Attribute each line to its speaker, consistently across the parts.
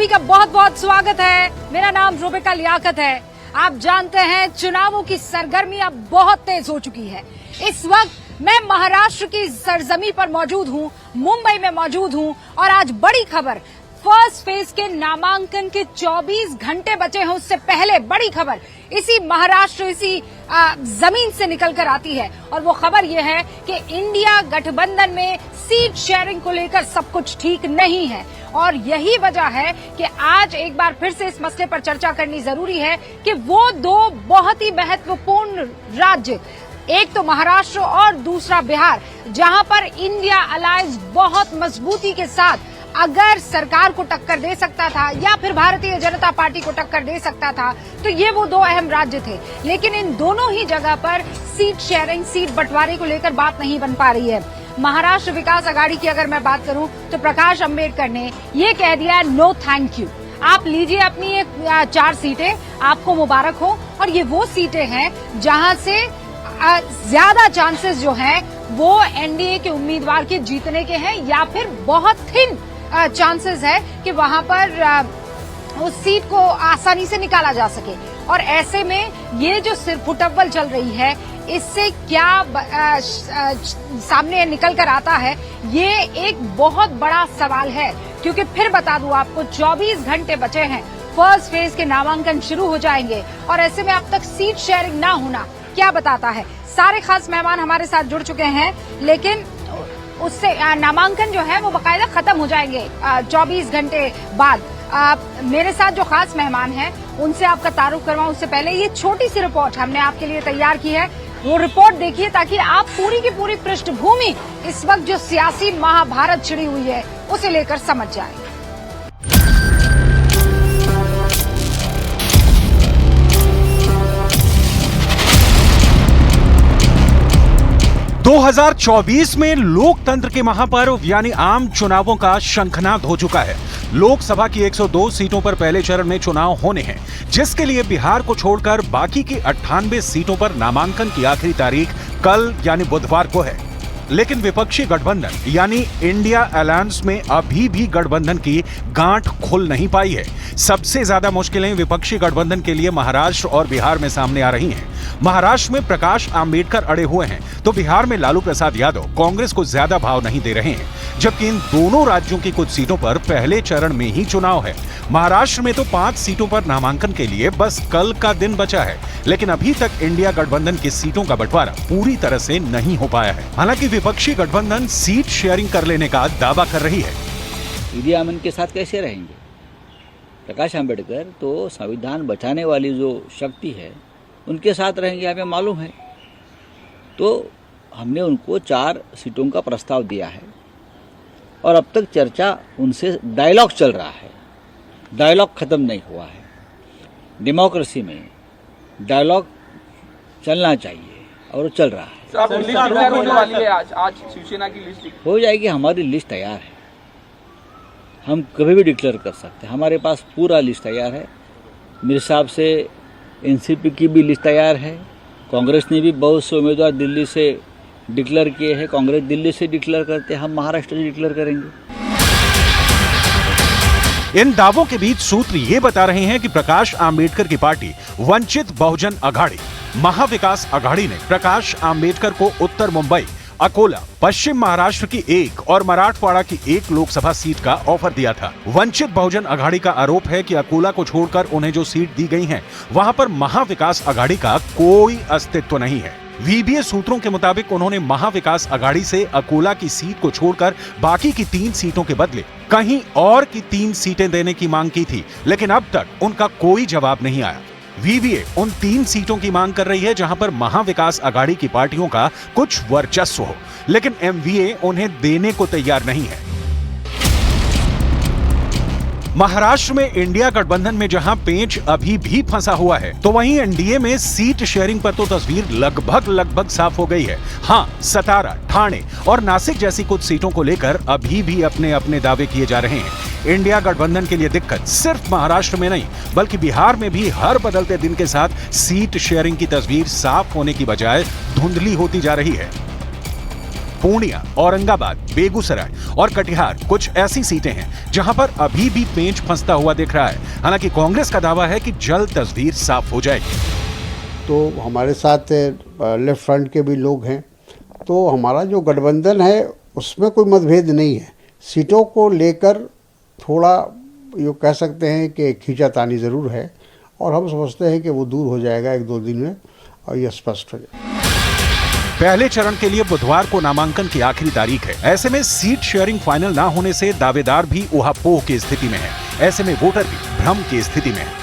Speaker 1: का बहुत बहुत स्वागत है। मेरा नाम रूबिका लियाकत है। आप जानते हैं चुनावों की सरगर्मी अब बहुत तेज हो चुकी है। इस वक्त मैं महाराष्ट्र की सरजमी पर मौजूद हूं, मुंबई में मौजूद हूं और आज बड़ी खबर, फर्स्ट फेज के नामांकन के 24 घंटे बचे हैं, उससे पहले बड़ी खबर इसी महाराष्ट्र, इसी जमीन से निकलकर आती है और वो खबर ये है कि इंडिया गठबंधन में सीट शेयरिंग को लेकर सब कुछ ठीक नहीं है और यही वजह है कि आज एक बार फिर से इस मसले पर चर्चा करनी जरूरी है कि वो दो बहुत ही महत्वपूर्ण राज्य, एक तो महाराष्ट्र और दूसरा बिहार, जहां पर इंडिया अलायंस बहुत मजबूती के साथ अगर सरकार को टक्कर दे सकता था या फिर भारतीय जनता पार्टी को टक्कर दे सकता था तो ये वो दो अहम राज्य थे। लेकिन इन दोनों ही जगह पर सीट शेयरिंग, सीट बंटवारे को लेकर बात नहीं बन पा रही है। महाराष्ट्र विकास आघाड़ी की अगर मैं बात करूं तो प्रकाश अंबेडकर ने ये कह दिया, नो थैंक यू, आप लीजिए अपनी ये 4 सीटें, आपको मुबारक हो। और ये वो सीटें हैं जहां से ज्यादा चांसेस जो हैं वो एनडीए के उम्मीदवार के जीतने के हैं या फिर बहुत थिन चांसेस है कि वहां पर उस सीट को आसानी से निकाला जा सके। और ऐसे में ये जो सिरफुटअव्वल चल रही है, इससे क्या सामने निकल कर आता है, ये एक बहुत बड़ा सवाल है। क्योंकि फिर बता दूं आपको, 24 घंटे बचे हैं, फर्स्ट फेज के नामांकन शुरू हो जाएंगे और ऐसे में अब तक सीट शेयरिंग ना होना क्या बताता है। सारे खास मेहमान हमारे साथ जुड़ चुके हैं, लेकिन उससे नामांकन जो है वो बकायदा खत्म हो जाएंगे 24 घंटे बाद। मेरे साथ जो खास मेहमान हैं उनसे आपका तारुफ करवाऊं उससे पहले ये छोटी सी रिपोर्ट हमने आपके लिए तैयार की है। वो रिपोर्ट देखिए ताकि आप पूरी की पूरी पृष्ठभूमि इस वक्त जो सियासी महाभारत छिड़ी हुई है उसे लेकर समझ जाए।
Speaker 2: 2024 में लोकतंत्र के महापर्व यानी आम चुनावों का शंखनाद हो चुका है। लोकसभा की 102 सीटों पर पहले चरण में चुनाव होने हैं, जिसके लिए बिहार को छोड़कर बाकी की 98 सीटों पर नामांकन की आखिरी तारीख कल यानी बुधवार को है। लेकिन विपक्षी गठबंधन यानी इंडिया अलायंस में अभी भी गठबंधन की गांठ खुल नहीं पाई है। सबसे ज्यादा मुश्किलें विपक्षी गठबंधन के लिए महाराष्ट्र और बिहार में सामने आ रही हैं। महाराष्ट्र में प्रकाश आंबेडकर अड़े हुए हैं तो बिहार में लालू प्रसाद यादव कांग्रेस को ज्यादा भाव नहीं दे रहे हैं, जबकि इन दोनों राज्यों की कुछ सीटों पर पहले चरण में ही चुनाव है। महाराष्ट्र में तो 5 सीटों पर नामांकन के लिए बस कल का दिन बचा है, लेकिन अभी तक इंडिया गठबंधन की सीटों का बंटवारा पूरी तरह से नहीं हो पाया है। हालांकि विपक्षी गठबंधन सीट शेयरिंग कर लेने का दावा कर रही है।
Speaker 3: ईदी अमीन के साथ कैसे रहेंगे? प्रकाश आंबेडकर तो संविधान बचाने वाली जो शक्ति है उनके साथ रहेंगे, हमें मालूम है। तो हमने उनको 4 सीटों का प्रस्ताव दिया है और अब तक चर्चा उनसे डायलॉग चल रहा है, डायलॉग खत्म नहीं हुआ है। डेमोक्रेसी में डायलॉग चलना चाहिए और वो चल रहा है।
Speaker 4: होने वाली है आज शिवसेना की लिस्ट
Speaker 3: हो जाएगी, हमारी लिस्ट तैयार है, हम कभी भी डिक्लेयर कर सकते हैं, हमारे पास पूरा लिस्ट तैयार है। मेरे हिसाब से एनसीपी की भी लिस्ट तैयार है। कांग्रेस ने भी बहुत से उम्मीदवार दिल्ली से डिक्लेयर किए हैं, कांग्रेस दिल्ली से डिक्लेयर करते हैं, हम महाराष्ट्र से डिक्लेयर करेंगे।
Speaker 2: इन दावों के बीच सूत्र ये बता रहे हैं कि प्रकाश आंबेडकर की पार्टी वंचित बहुजन अघाड़ी महाविकास अघाड़ी ने प्रकाश आंबेडकर को उत्तर मुंबई, अकोला, पश्चिम महाराष्ट्र की 1 और मराठवाड़ा की 1 लोकसभा सीट का ऑफर दिया था। वंचित बहुजन अघाड़ी का आरोप है कि अकोला को छोड़कर उन्हें जो सीट दी गई है वहां पर महाविकास अघाड़ी का कोई अस्तित्व नहीं है। वीबीए सूत्रों के मुताबिक उन्होंने महाविकास अघाड़ी से अकोला की सीट को छोड़कर बाकी की 3 सीटों के बदले कहीं और की 3 सीटें देने की मांग की थी, लेकिन अब तक उनका कोई जवाब नहीं आया। वीवीए उन 3 सीटों की मांग कर रही है जहां पर महाविकास अघाड़ी की पार्टियों का कुछ वर्चस्व हो, लेकिन एमवीए उन्हें देने को तैयार नहीं है। महाराष्ट्र में इंडिया गठबंधन में जहां पेंच अभी भी फंसा हुआ है, तो वहीं एनडीए में सीट शेयरिंग पर तो तस्वीर लगभग साफ हो गई है। हां, सतारा, ठाणे और नासिक जैसी कुछ सीटों को लेकर अभी भी अपने अपने दावे किए जा रहे हैं। इंडिया गठबंधन के लिए दिक्कत सिर्फ महाराष्ट्र में नहीं बल्कि बिहार में भी हर बदलते दिन के साथ सीट शेयरिंग की तस्वीर साफ होने की बजाय धुंधली होती जा रही है। पूर्णिया, औरंगाबाद, बेगूसराय और कटिहार कुछ ऐसी सीटें हैं जहां पर अभी भी पेंच फंसता हुआ दिख रहा है। हालांकि कांग्रेस का दावा है कि जल्द तस्वीर साफ हो जाएगी।
Speaker 5: तो हमारे साथ लेफ्ट फ्रंट के भी लोग हैं, तो हमारा जो गठबंधन है उसमें कोई मतभेद नहीं है। सीटों को लेकर थोड़ा ये कह सकते हैं कि खींचातानी ज़रूर है, और हम समझते हैं कि वो दूर हो जाएगा 1-2 दिन में और ये स्पष्ट हो जाएगा।
Speaker 2: पहले चरण के लिए बुधवार को नामांकन की आखिरी तारीख है। ऐसे में सीट शेयरिंग फाइनल ना होने से दावेदार भी ऊहापोह की स्थिति में है। ऐसे में वोटर भी भ्रम की स्थिति में है।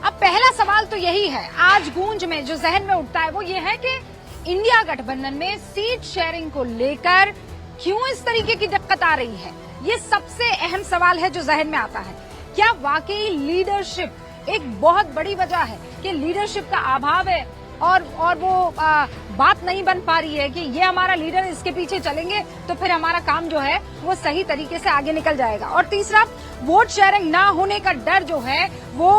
Speaker 1: अब पहला सवाल तो यही है, आज गूंज में जो जहन में उठता है वो ये है कि इंडिया गठबंधन में सीट शेयरिंग को लेकर क्यों इस तरीके की दिक्कत आ रही है। ये सबसे अहम सवाल है जो जहन में आता है। क्या वाकई लीडरशिप एक बहुत बड़ी वजह है कि लीडरशिप का अभाव है और वो बात नहीं बन पा रही है कि ये हमारा लीडर, इसके पीछे चलेंगे तो फिर हमारा काम जो है वो सही तरीके से आगे निकल जाएगा। और तीसरा, वोट शेयरिंग ना होने का डर जो है वो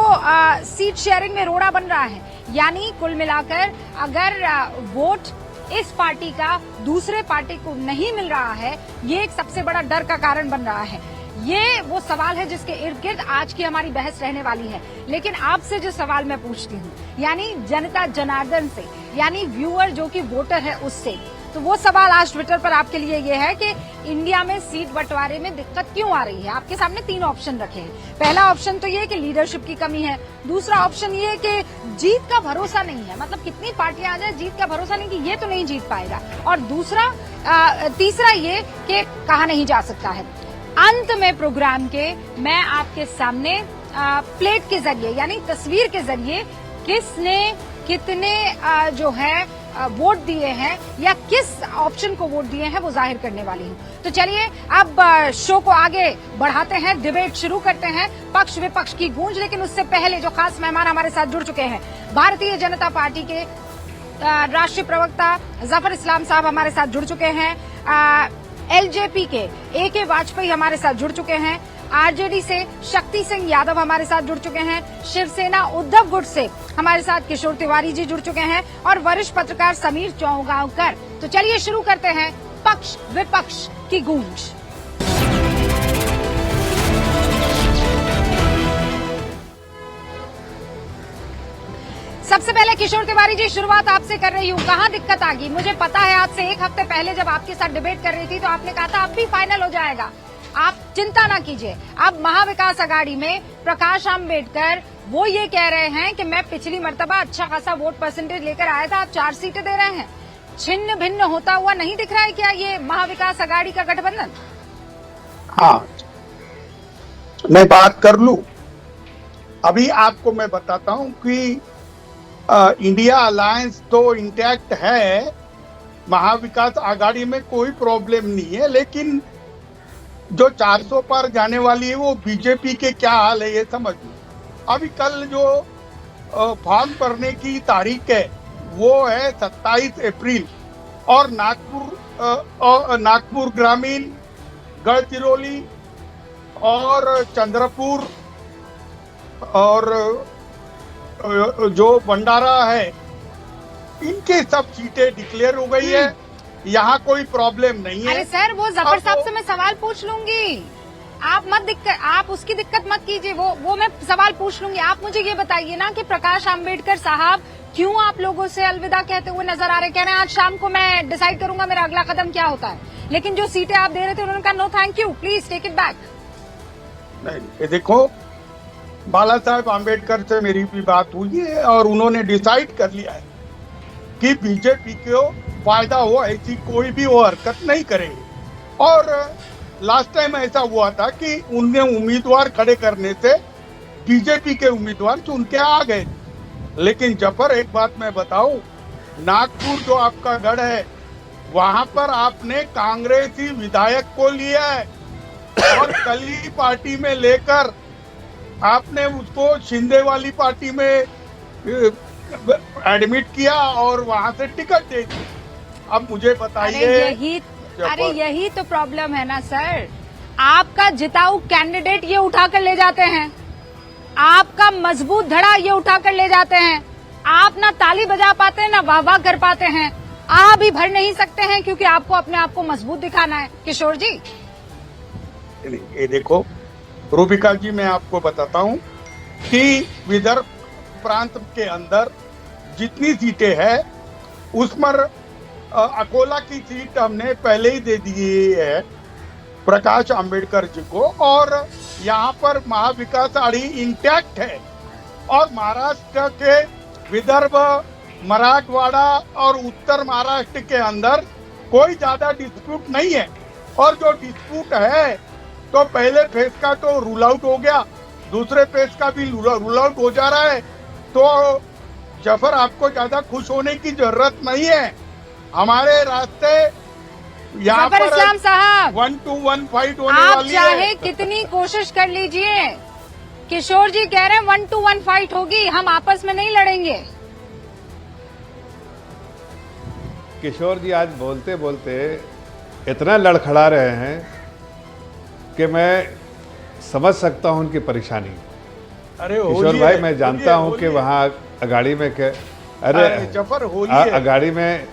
Speaker 1: सीट शेयरिंग में रोड़ा बन रहा है। यानी कुल मिलाकर अगर वोट इस पार्टी का दूसरे पार्टी को नहीं मिल रहा है, ये एक सबसे बड़ा डर का कारण बन रहा है। ये वो सवाल है जिसके इर्द गिर्द आज की हमारी बहस रहने वाली है। लेकिन आपसे जो सवाल मैं पूछती हूँ, यानी जनता जनार्दन से, यानी व्यूअर जो कि वोटर है उससे, तो वो सवाल आज ट्विटर पर आपके लिए ये है कि इंडिया में सीट बंटवारे में दिक्कत क्यों आ रही है। आपके सामने 3 ऑप्शन रखे हैं। पहला ऑप्शन तो ये है कि लीडरशिप की कमी है। दूसरा ऑप्शन ये है कि जीत का भरोसा नहीं है, मतलब कितनी पार्टियां आ जाए जीत का भरोसा नहीं कि ये तो नहीं जीत पाएगा। और तीसरा ये कि कहा नहीं जा सकता है। अंत में प्रोग्राम के मैं आपके सामने प्लेट के जरिए यानी तस्वीर के जरिए किसने कितने जो है वोट दिए हैं या किस ऑप्शन को वोट दिए हैं वो जाहिर करने वाली हूँ। तो चलिए अब शो को आगे बढ़ाते हैं, डिबेट शुरू करते हैं, पक्ष विपक्ष की गूंज। लेकिन उससे पहले जो खास मेहमान हमारे साथ जुड़ चुके हैं, भारतीय जनता पार्टी के राष्ट्रीय प्रवक्ता जफर इस्लाम साहब हमारे साथ जुड़ चुके हैं। एलजेपी के AK वाजपेयी हमारे साथ जुड़ चुके हैं। आरजेडी से शक्ति सिंह यादव हमारे साथ जुड़ चुके हैं। शिवसेना उद्धव गुट से हमारे साथ किशोर तिवारी जी जुड़ चुके हैं और वरिष्ठ पत्रकार समीर चौगांवकर। तो चलिए शुरू करते हैं पक्ष विपक्ष की गूंज। सबसे पहले किशोर तिवारी जी, शुरुआत आपसे कर रही हूँ। कहाँ दिक्कत आ गई? मुझे पता है आज से 1 हफ्ते पहले जब आपके साथ डिबेट कर रही थी तो आपने कहा था अब भी फाइनल हो जाएगा, आप चिंता ना कीजिए। अब महाविकास अघाड़ी में प्रकाश आंबेडकर वो ये कह रहे हैं कि मैं पिछली मर्तबा अच्छा खासा वोट परसेंटेज लेकर आया था, आप 4 सीटें दे रहे हैं। छिन्न भिन्न होता हुआ नहीं दिख रहा है क्या ये महाविकास अघाड़ी का गठबंधन?
Speaker 6: हाँ, मैं बात कर लूं। अभी आपको मैं बताता हूं कि इंडिया अलायंस तो इंटैक्ट है, महाविकास आघाड़ी में कोई प्रॉब्लम नहीं है, लेकिन जो 400 पर जाने वाली है वो बीजेपी के क्या हाल है ये समझ लो। अभी कल जो फॉर्म भरने की तारीख है वो है 27 अप्रैल और नागपुर ग्रामीण, गढ़चिरौली और चंद्रपुर और जो भंडारा है, इनके सब सीटें डिक्लेयर हो गई है। यहाँ कोई प्रॉब्लम नहीं है।
Speaker 1: अरे सर, वो जफर साहब से मैं सवाल पूछ लूंगी, आप उसकी दिक्कत मत कीजिए, वो मैं सवाल पूछ लूंगी। आप मुझे ये बताइए ना कि प्रकाश आंबेडकर साहब क्यों आप लोगों से अलविदा कहते हुए नजर आ रहे? कह रहे हैं आज शाम को मैं डिसाइड करूंगा मेरा अगला कदम क्या होता है, लेकिन जो सीटें आप दे रहे थे उन्होंने कहा no thank you, please take it back.
Speaker 6: नहीं, देखो, बाला साहेब आम्बेडकर से मेरी भी बात हुई है और उन्होंने डिसाइड कर लिया है कि बीजेपी को फायदा हो ऐसी कोई भी वो हरकत नहीं करेंगे। और लास्ट टाइम ऐसा हुआ था कि उनने उम्मीदवार खड़े करने से बीजेपी के उम्मीदवार चुन के आ गए। लेकिन जफर, एक बात मैं बताऊं, नागपुर जो आपका गढ़ है वहां पर आपने कांग्रेसी विधायक को लिया है और कली पार्टी में लेकर आपने उसको शिंदे वाली पार्टी में एडमिट किया और वहां से टिकट दे दी। अब मुझे बताइए,
Speaker 1: अरे यही तो प्रॉब्लम है ना सर, आपका जिताऊ कैंडिडेट ये उठाकर ले जाते हैं, आपका मजबूत धड़ा ये उठाकर ले जाते हैं, आप ना ताली बजा पाते हैं ना वाह वाह कर पाते हैं, आप भी भर नहीं सकते हैं क्योंकि आपको अपने आप को मजबूत दिखाना है। किशोर जी,
Speaker 6: ये देखो रूबिका जी, मैं आपको बताता हूँ कि विदर्भ प्रांत के अंदर जितनी सीटें हैं उसमें अकोला की सीट हमने पहले ही दे दी है प्रकाश अंबेडकर जी को, और यहाँ पर महाविकास आघाड़ी इंटैक्ट है। और महाराष्ट्र के विदर्भ, मराठवाड़ा और उत्तर महाराष्ट्र के अंदर कोई ज्यादा डिस्प्यूट नहीं है। और जो डिस्प्यूट है तो पहले फेज का तो रूल आउट हो गया, दूसरे फेज का भी रूल आउट हो जा रहा है। तो जफर, आपको ज्यादा खुश होने की जरूरत नहीं है। हमारे रास्ते यहाँ
Speaker 1: जफर इस्लाम साहब,
Speaker 6: 1-to-1 फाइट होने
Speaker 1: आप
Speaker 6: वाली
Speaker 1: चाहे
Speaker 6: है।
Speaker 1: कितनी कोशिश कर लीजिए, किशोर जी कह रहे हैं 1-to-1 फाइट होगी, हम आपस में नहीं लड़ेंगे।
Speaker 7: किशोर जी आज बोलते बोलते इतना लड़खड़ा रहे हैं कि मैं समझ सकता हूं उनकी परेशानी।
Speaker 6: अरे
Speaker 7: किशोर भाई, मैं जानता हूं कि वहां अगाड़ी में अरे
Speaker 6: जफर होली
Speaker 7: अगाड़ी में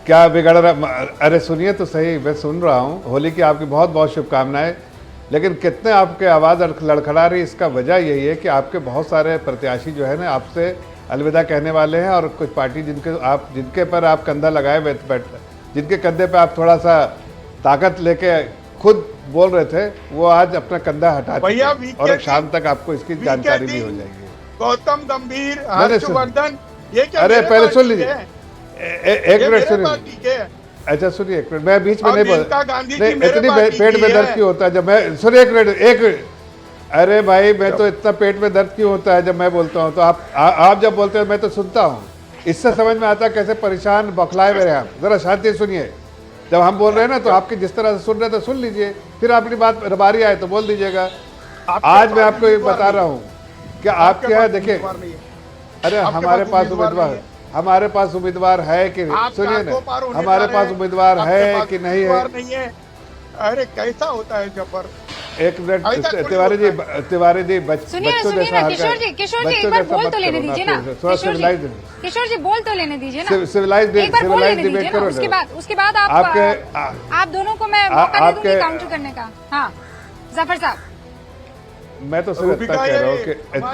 Speaker 7: क्या बिगड़ रहा। अरे सुनिए तो सही, मैं सुन रहा हूं। होली की आपकी बहुत बहुत शुभकामनाएं। लेकिन कितने आपके आवाज़ लड़खड़ा रही, इसका वजह यही है कि आपके बहुत सारे प्रत्याशी जो है ना आपसे अलविदा कहने वाले हैं, और कुछ पार्टी जिनके पर आप कंधा लगाए जिनके कंधे पे आप थोड़ा सा ताकत लेके खुद बोल रहे थे, वो आज अपना कंधा हटा
Speaker 6: भैया,
Speaker 7: चुके हैं। और शाम तक आपको इसकी जानकारी भी हो जाएगी।
Speaker 6: गौतम गंभीर, हर्षवर्धन, ये क्या?
Speaker 7: अरे पहले सुन लीजिए, एक मिनट सुनिए।
Speaker 6: ठीक है,
Speaker 7: अच्छा सुनिए, एक मिनट, मैं बीच में नहीं
Speaker 6: मेनका गांधी जी मेरे
Speaker 7: इतनी
Speaker 6: पार्टी
Speaker 7: पेट
Speaker 6: की
Speaker 7: में
Speaker 6: है।
Speaker 7: दर्द क्यों होता है जब मैं सुनिए एक मिनट। अरे भाई, मैं तो इतना पेट में दर्द क्यों होता है जब मैं बोलता हूँ, तो आप जब बोलते हो मैं तो सुनता हूँ। इससे समझ में आता है कैसे परेशान बौखलाए मेरे आप। जरा शांति सुनिए, जब हम बोल रहे हैं ना तो आपकी जिस तरह से सुन रहे थे सुन लीजिए, फिर अपनी बात बारी आए तो बोल दीजिएगा। आज मैं आपको ये बता रहा हूँ कि आपके यहाँ देखिए, अरे हमारे पास उम्मीदवार है कि सुनिए ना, हमारे पास उम्मीदवार है कि नहीं है।
Speaker 6: अरे कैसा होता है जफर?
Speaker 7: एक मिनट तिवारी जी,
Speaker 1: सुनिए ना किशोर जी एक बार बोल तो लेने दीजिए ना। किशोर जी बोल तो लेने दीजिए ना,
Speaker 7: सिविलाइज
Speaker 1: एक बार बोल लेने
Speaker 7: डिबेट
Speaker 1: दीजिए ना।
Speaker 7: करो।
Speaker 1: उसके बाद आप दोनों को मैं मौका दे दूंगी काउंटर करने का। हाँ जफर साहब,
Speaker 7: मैं तो सिर्फ इतना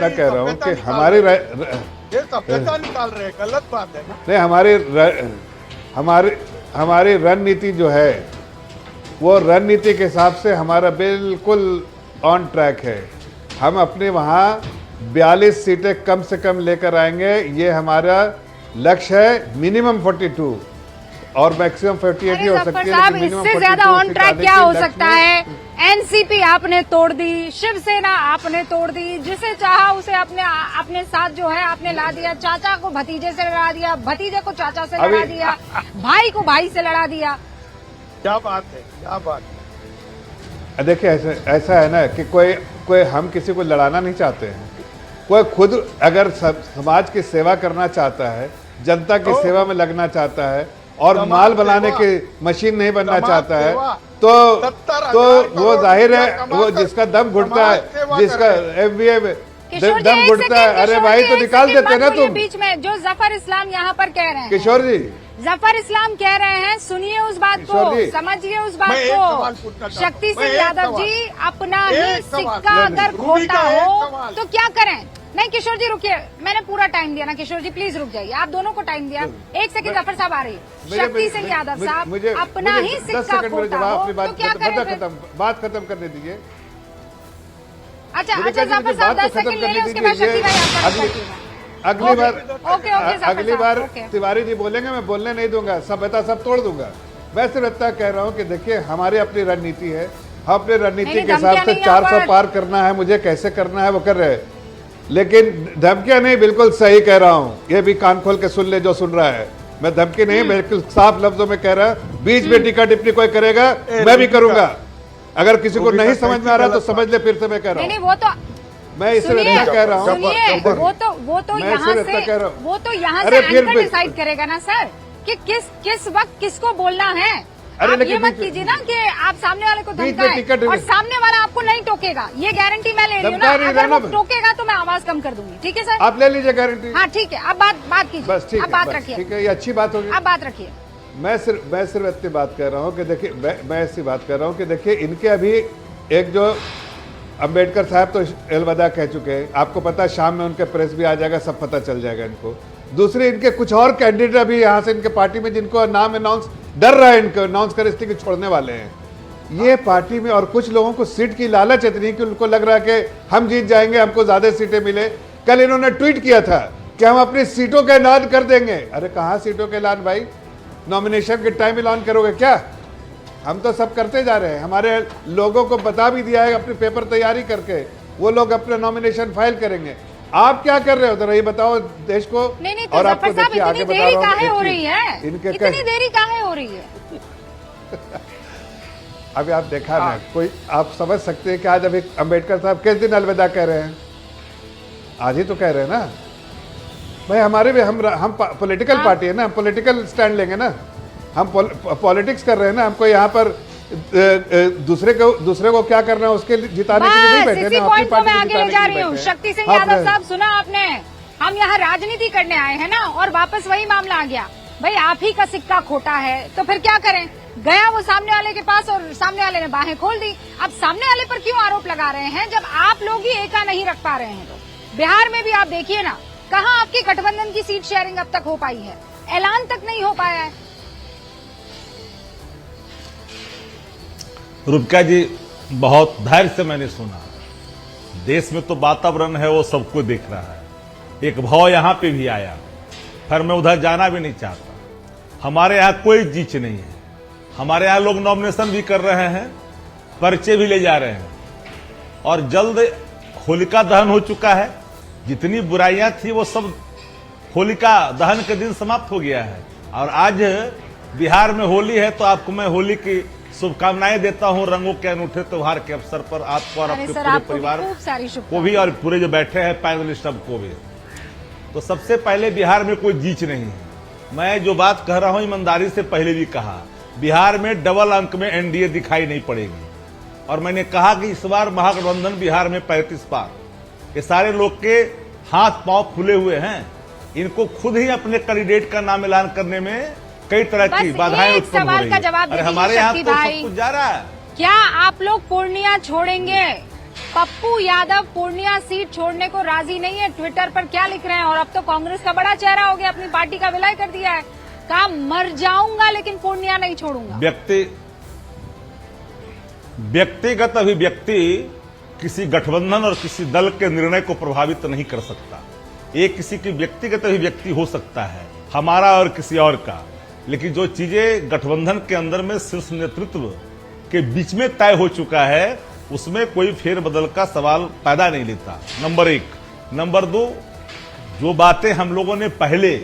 Speaker 7: कह रहा हूँ कि हमारी
Speaker 6: ये सभ्यता निकाल रहे हैं, गलत बात है ना।
Speaker 7: नहीं, हमारी रणनीति जो है वो रणनीति के हिसाब से हमारा बिल्कुल ऑन ट्रैक है। हम अपने वहाँ 42 सीटें कम से कम लेकर आएंगे, ये हमारा लक्ष्य है। मिनिमम 42 और मैक्सिमम 58 ही हो सकती है,
Speaker 1: साहब
Speaker 7: लेकिन मिनिमम
Speaker 1: इससे ज्यादा
Speaker 7: 42
Speaker 1: ऑन
Speaker 7: सीट
Speaker 1: ट्रैक
Speaker 7: आने
Speaker 1: क्या
Speaker 7: की
Speaker 1: हो
Speaker 7: लक्ष्य
Speaker 1: सकता
Speaker 7: में-
Speaker 1: है? एनसीपी आपने तोड़ दी, शिवसेना आपने तोड़ दी, जिसे चाहा उसे अपने साथ जो है आपने ला दिया। चाचा को भतीजे से लड़ा दिया, भतीजे को चाचा से लड़ा दिया, भाई को भाई से लड़ा दिया।
Speaker 6: क्या बात है, क्या बात है।
Speaker 7: देखिए ऐसा है ना कि कोई हम किसी को लड़ाना नहीं चाहते हैं। कोई खुद अगर समाज की सेवा करना चाहता है, जनता की सेवा में लगना चाहता है और माल बनाने की मशीन नहीं बनना चाहता है, तो वो जाहिर है वो जिसका दम घुटता है, जिसका MBA में दम घुटता है, अरे भाई तो निकाल देते ना तुम।
Speaker 1: बीच में जो जफर इस्लाम यहाँ पर कह रहे हैं,
Speaker 7: किशोर जी,
Speaker 1: जफर इस्लाम कह रहे हैं, सुनिए उस बात को, समझिए उस बात को। शक्ति सिंह यादव जी, अपना ही सिक्का अगर खोटा हो तो क्या करें? नहीं किशोर जी रुकिए, मैंने पूरा टाइम दिया ना। किशोर जी प्लीज रुक जाइए, आप दोनों को टाइम दिया। एक सेकंड, जफर साहब आ रही है। शक्ति सिंह यादव साहब, अपना ही सिक्का खोटा हो तो क्या करें?
Speaker 7: बात खत्म करने दीजिए।
Speaker 1: अच्छा जफर साहब 10 सेकंड ले लें, उसके बाद शक्ति भाई आपका
Speaker 7: अगली बार तिवारी जी बोलेंगे, मैं बोलने नहीं दूंगा, सभ्यता सब तोड़ दूंगा। मैं सिर्फ इतना कह रहा हूँ कि देखिए हमारी अपनी रणनीति है, हम अपनी रणनीति के हिसाब से 400 पार करना है, मुझे कैसे करना है वो कर रहे हैं। लेकिन धमकियां नहीं, बिल्कुल सही कह रहा हूँ, ये भी कान खोल के सुन ले जो सुन रहा है। मैं धमकी नहीं, बिल्कुल साफ लफ्जों में कह रहा, बीच में टिक्का टिप्पणी कोई करेगा मैं भी करूंगा। अगर किसी को नहीं समझ में आ रहा तो समझ ले, फिर से मैं कह रहा हूँ।
Speaker 1: वो तो
Speaker 7: मैं इससे इतना कह रहा हूँ,
Speaker 1: वो तो यहाँ से एंकर डिसाइड करेगा ना सर कि किस वक्त किसको बोलना है।
Speaker 7: अरे
Speaker 1: आप ये
Speaker 7: लेकिन
Speaker 1: मत कीजिए ना कि आप सामने वाले को
Speaker 7: बीच में टिकट-
Speaker 1: धमकाएं और सामने वाला आपको नहीं टोकेगा, ये गारंटी मैं ले रही हूँ ना।
Speaker 7: धमका नहीं
Speaker 1: अगर
Speaker 7: रहना
Speaker 1: वो टोकेगा तो मैं आवाज कम कर दूंगी, ठीक है सर?
Speaker 7: आप ले लीजिए गारंटी।
Speaker 1: हाँ ठीक है, अब बात कीजिए,
Speaker 7: बस ठीक
Speaker 1: अब
Speaker 7: है,
Speaker 1: बात
Speaker 7: बस
Speaker 1: रखिए,
Speaker 7: ठीक है, ये अच्छी बात होगी।
Speaker 1: अब बात रखिए।
Speaker 7: मैं सिर्फ इतनी बात कर रहा हूँ कि देखिए, मैं ऐसी बात कर रहा हूँ कि देखिए, इनके अभी एक जो अंबेडकर साहब तो अलविदा कह चुके हैं, आपको पता है शाम में उनके प्रेस भी आ जाएगा, सब पता चल जाएगा इनको। दूसरे इनके कुछ और कैंडिडेट अभी यहाँ से इनके पार्टी में जिनको नाम अनाउंस डर रहा है, इनको अनाउंस कर इसलिए छोड़ने वाले हैं। ये पार्टी में और कुछ लोगों को सीट की लालच इतनी कि उनको लग रहा है कि हम जीत जाएंगे, हमको ज्यादा सीटें मिले। कल इन्होंने ट्वीट किया था कि हम अपनी सीटों का ऐलान कर देंगे। अरे कहाँ सीटों का ऐलान भाई, नॉमिनेशन के टाइम ऐलान करोगे क्या? हम तो सब करते जा रहे हैं, हमारे लोगों को बता भी दिया है अपने पेपर तैयारी करके, वो लोग अपने नॉमिनेशन फाइल करेंगे। आप क्या कर रहे हो जरा ये बताओ देश को।
Speaker 1: नहीं तो
Speaker 7: और आपको
Speaker 1: जफर साहब,
Speaker 7: देखिए आगे
Speaker 1: इतनी
Speaker 7: बता
Speaker 1: देरी
Speaker 7: रहा हूँ
Speaker 1: काहे
Speaker 7: एक
Speaker 1: हो
Speaker 7: चीज,
Speaker 1: रही है?
Speaker 7: इनके
Speaker 1: इतनी देरी काहे हो रही है?
Speaker 7: अभी आप देखा ना, कोई आप समझ सकते हैं कि आज अभी अंबेडकर साहब किस दिन अलविदा कह रहे हैं? आज ही तो कह रहे हैं ना भाई। हमारे भी हम पॉलिटिकल पार्टी है ना, हम पॉलिटिकल स्टैंड लेंगे ना, हम पॉलिटिक्स कर रहे हैं ना। हमको यहाँ पर दूसरे को क्या करना है उसके जिताने के लिए नहीं बैठे
Speaker 1: इसी
Speaker 7: ना, अपनी
Speaker 1: पॉइंट को
Speaker 7: पार्टी
Speaker 1: मैं
Speaker 7: को
Speaker 1: आगे ले
Speaker 7: जिताने
Speaker 1: जा
Speaker 7: के
Speaker 1: रही
Speaker 7: लिए
Speaker 1: हूँ।
Speaker 7: बैठे
Speaker 1: शक्ति
Speaker 7: हैं।
Speaker 1: सिंह
Speaker 7: आप
Speaker 1: यादव साहब, सुना आपने? हम यहाँ राजनीति करने आए हैं ना, और वापस वही मामला आ गया। भाई आप ही का सिक्का खोटा है तो फिर क्या करें? गया वो सामने वाले के पास और सामने वाले ने बाहें खोल दी। अब सामने वाले पर क्यों आरोप लगा रहे हैं जब आप लोग ही एका नहीं रख पा रहे हैं? तो बिहार में भी आप देखिए ना, कहाँ आपकी गठबंधन की सीट शेयरिंग अब तक हो पाई है? ऐलान तक नहीं हो पाया है।
Speaker 8: रुपका जी, बहुत धैर्य से मैंने सुना। देश में तो वातावरण है वो सबको दिख रहा है, एक भाव यहाँ पे भी आया, फिर मैं उधर जाना भी नहीं चाहता। हमारे यहाँ कोई जीच नहीं है, हमारे यहाँ लोग नॉमिनेशन भी कर रहे हैं, पर्चे भी ले जा रहे हैं, और जल्द होलिका दहन हो चुका है। जितनी बुराइयां थी वो सब होलिका दहन के दिन समाप्त हो गया है। और आज बिहार में होली है, तो आपको मैं होली की शुभकामनाएं देता हूं। रंगों के अनूठे त्योहार के अवसर पर आपको और आपके पूरे परिवार को भी, और पूरे जो बैठे हैं पैनलिस्ट सबको भी। तो सबसे पहले बिहार में कोई जीच नहीं है। मैं जो बात कह रहा हूं ईमानदारी से पहले भी कहा, बिहार में डबल अंक में एनडीए दिखाई नहीं पड़ेगी। और मैंने कहा कि इस बार महागठबंधन बिहार में 35 पार। ये सारे लोग के हाथ पांव फूले हुए हैं, इनको खुद ही अपने कैंडिडेट का नाम ऐलान करने में कई तरह की बाधाएं उत्पन्न हो रही है। अरे हमारे यहाँ तो सब कुछ जा रहा है।
Speaker 1: क्या आप लोग पूर्णिया छोड़ेंगे? पप्पू यादव पूर्णिया सीट छोड़ने को राजी नहीं है, ट्विटर पर क्या लिख रहे हैं? और अब तो कांग्रेस का बड़ा चेहरा हो गया, अपनी पार्टी का विलय कर दिया है। कहा मर जाऊंगा लेकिन पूर्णिया नहीं छोड़ूंगा।
Speaker 8: व्यक्तिगत अभिव्यक्ति किसी गठबंधन और किसी दल के निर्णय को प्रभावित नहीं कर सकता। ये किसी की व्यक्तिगत अभिव्यक्ति हो सकता है, हमारा और किसी और का, लेकिन जो चीजें गठबंधन के अंदर में शीर्ष नेतृत्व के बीच में तय हो चुका है, उसमें कोई फेरबदल का सवाल पैदा नहीं लेता। नंबर 1। नंबर 2, जो बातें हम लोगों ने पहले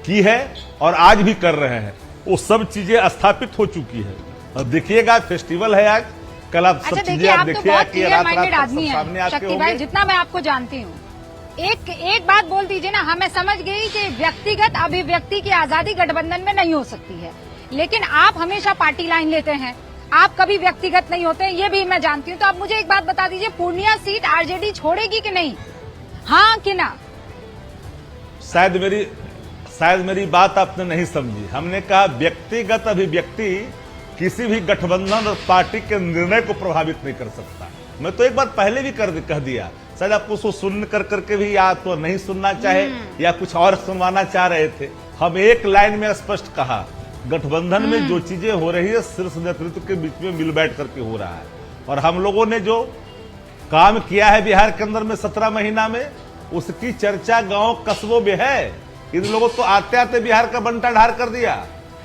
Speaker 8: की है और आज भी कर रहे हैं, वो सब चीजें स्थापित हो चुकी है। अब देखिएगा, फेस्टिवल है आज, कल आप सब चीजें आप देखिएगा कि रात रात
Speaker 1: आदमी
Speaker 8: सामने
Speaker 1: है
Speaker 8: आके
Speaker 1: शक्ति भाई, जितना मैं आपको जानती हूँ। एक बात बोल दीजिए ना, हमें समझ गई कि व्यक्तिगत अभिव्यक्ति की आजादी गठबंधन में नहीं हो सकती है, लेकिन आप हमेशा पार्टी लाइन लेते हैं, आप कभी व्यक्तिगत नहीं होते, ये भी मैं जानती हूँ। तो आप मुझे एक बात बता दीजिए, पूर्णिया सीट आरजेडी छोड़ेगी कि नहीं? हाँ कि ना?
Speaker 8: शायद मेरी बात आपने नहीं समझी। हमने कहा व्यक्तिगत अभिव्यक्ति किसी भी गठबंधन और पार्टी के निर्णय को प्रभावित नहीं कर सकता। मैं तो एक बार पहले भी कह दिया, शायद आपको उसको सुन करके भी या तो नहीं सुनना चाहे या कुछ और सुनवाना चाह रहे थे। हम एक लाइन में स्पष्ट कहा, गठबंधन में जो चीजें हो रही है शीर्ष नेतृत्व के बीच में मिल बैठ करके हो रहा है। और हम लोगों ने जो काम किया है बिहार के अंदर में 17 महीना में, उसकी चर्चा गांव कस्बों में है। इन लोगों तो आते आते बिहार का बंटा ढार कर दिया,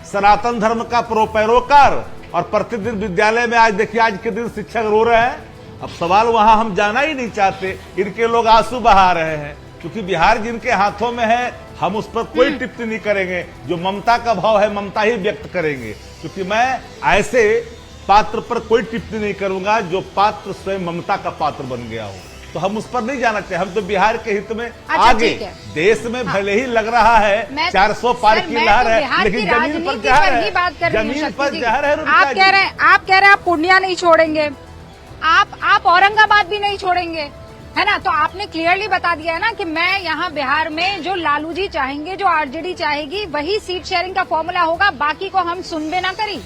Speaker 8: सनातन धर्म का पैरोकार, और प्रतिदिन विद्यालय में आज देखिए, आज के दिन शिक्षक रो रहे हैं। अब सवाल वहां हम जाना ही नहीं चाहते, इनके लोग आंसू बहा रहे हैं, क्योंकि बिहार जिनके हाथों में है, हम उस पर कोई टिप्पणी नहीं करेंगे। जो ममता का भाव है, ममता ही व्यक्त करेंगे, क्योंकि मैं ऐसे पात्र पर कोई टिप्पणी नहीं करूंगा जो पात्र स्वयं ममता का पात्र बन गया हो। तो हम उस पर नहीं जाना चाहिए। हम तो बिहार के हित में
Speaker 1: अच्छा,
Speaker 8: आगे
Speaker 1: ठीक है।
Speaker 8: देश में भले ही लग रहा है 400 पार की लहर है, लेकिन जमीन पर जहर है, जमीन पर जहर है।
Speaker 1: आप कह रहे हैं आप पूर्णिया नहीं छोड़ेंगे, आप औरंगाबाद भी नहीं छोड़ेंगे, है ना। तो आपने क्लियरली बता दिया है ना कि मैं यहाँ बिहार में जो लालू जी चाहेंगे, जो आरजेडी चाहेगी, वही सीट शेयरिंग का फॉर्मूला होगा, बाकी को हम सुनबे ना करी।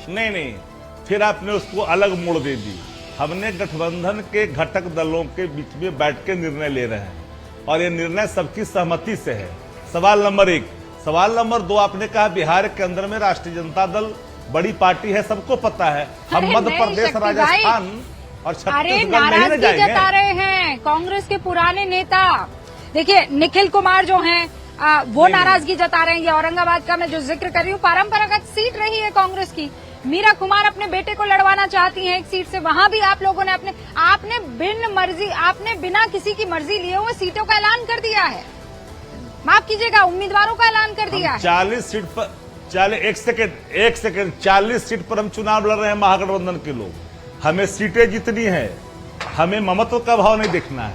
Speaker 8: नहीं, फिर आपने उसको अलग मोड़ दे दी। हमने गठबंधन के घटक दलों के बीच में बैठ के निर्णय ले रहे हैं और ये निर्णय सबकी सहमति से है। सवाल नंबर 1। सवाल नंबर 2, आपने कहा बिहार के अंदर में राष्ट्रीय जनता दल बड़ी पार्टी है, सबको पता है। हम मध्य प्रदेश, राजस्थान और छत्तीसगढ़ नहीं न जाएंगे।
Speaker 1: जता रहे हैं कांग्रेस के पुराने नेता, देखिए निखिल कुमार जो हैं वो नाराजगी जता रहे हैं। ये औरंगाबाद का मैं जो जिक्र कर रही हूँ, परंपरागत सीट रही है कांग्रेस की। मीरा कुमार अपने बेटे को लड़वाना चाहती हैं एक सीट से, वहां भी आप लोगों ने आपने बिना किसी की मर्जी लिए हुए सीटों का ऐलान कर दिया है। माफ कीजिएगा, उम्मीदवारों का ऐलान कर दिया है।
Speaker 8: 40 सीट पर, 40 सीट पर हम चुनाव लड़ रहे हैं महागठबंधन के लोग। हमें सीटें जितनी है, हमें ममत्व का भाव नहीं देखना है।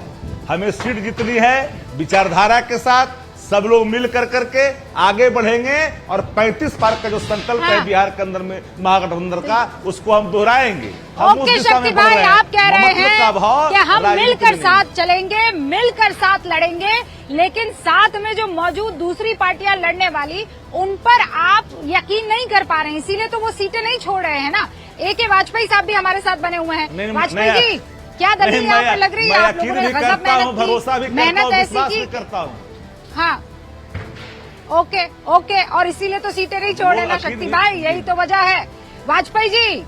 Speaker 8: हमें सीट जितनी है, विचारधारा के साथ सब लोग मिल करके आगे बढ़ेंगे और 35 पार का जो संकल्प है बिहार के अंदर में महागठबंधन का, उसको हम दोहराएंगे। हम
Speaker 1: ओके शक्ति भाई, आप कह रहे हैं कि हम मिलकर साथ चलेंगे, मिलकर साथ लड़ेंगे, लेकिन साथ में जो मौजूद दूसरी पार्टियां लड़ने वाली, उन पर आप यकीन नहीं कर पा रहे हैं, इसीलिए तो वो सीटें नहीं छोड़ रहे हैं ना। A.K. वाजपेयी साहब भी हमारे साथ बने हुए हैं। वाजपेयी जी, क्या दलील यहाँ पर लग रही है? आप लोगों ने गजब मेहनत ऐसी की
Speaker 8: करता हूँ।
Speaker 1: हाँ, ओके, और इसीलिए तो सीटें नहीं छोड़ रहे ना शक्ति भाई, यही तो वजह है। वाजपेयी जी,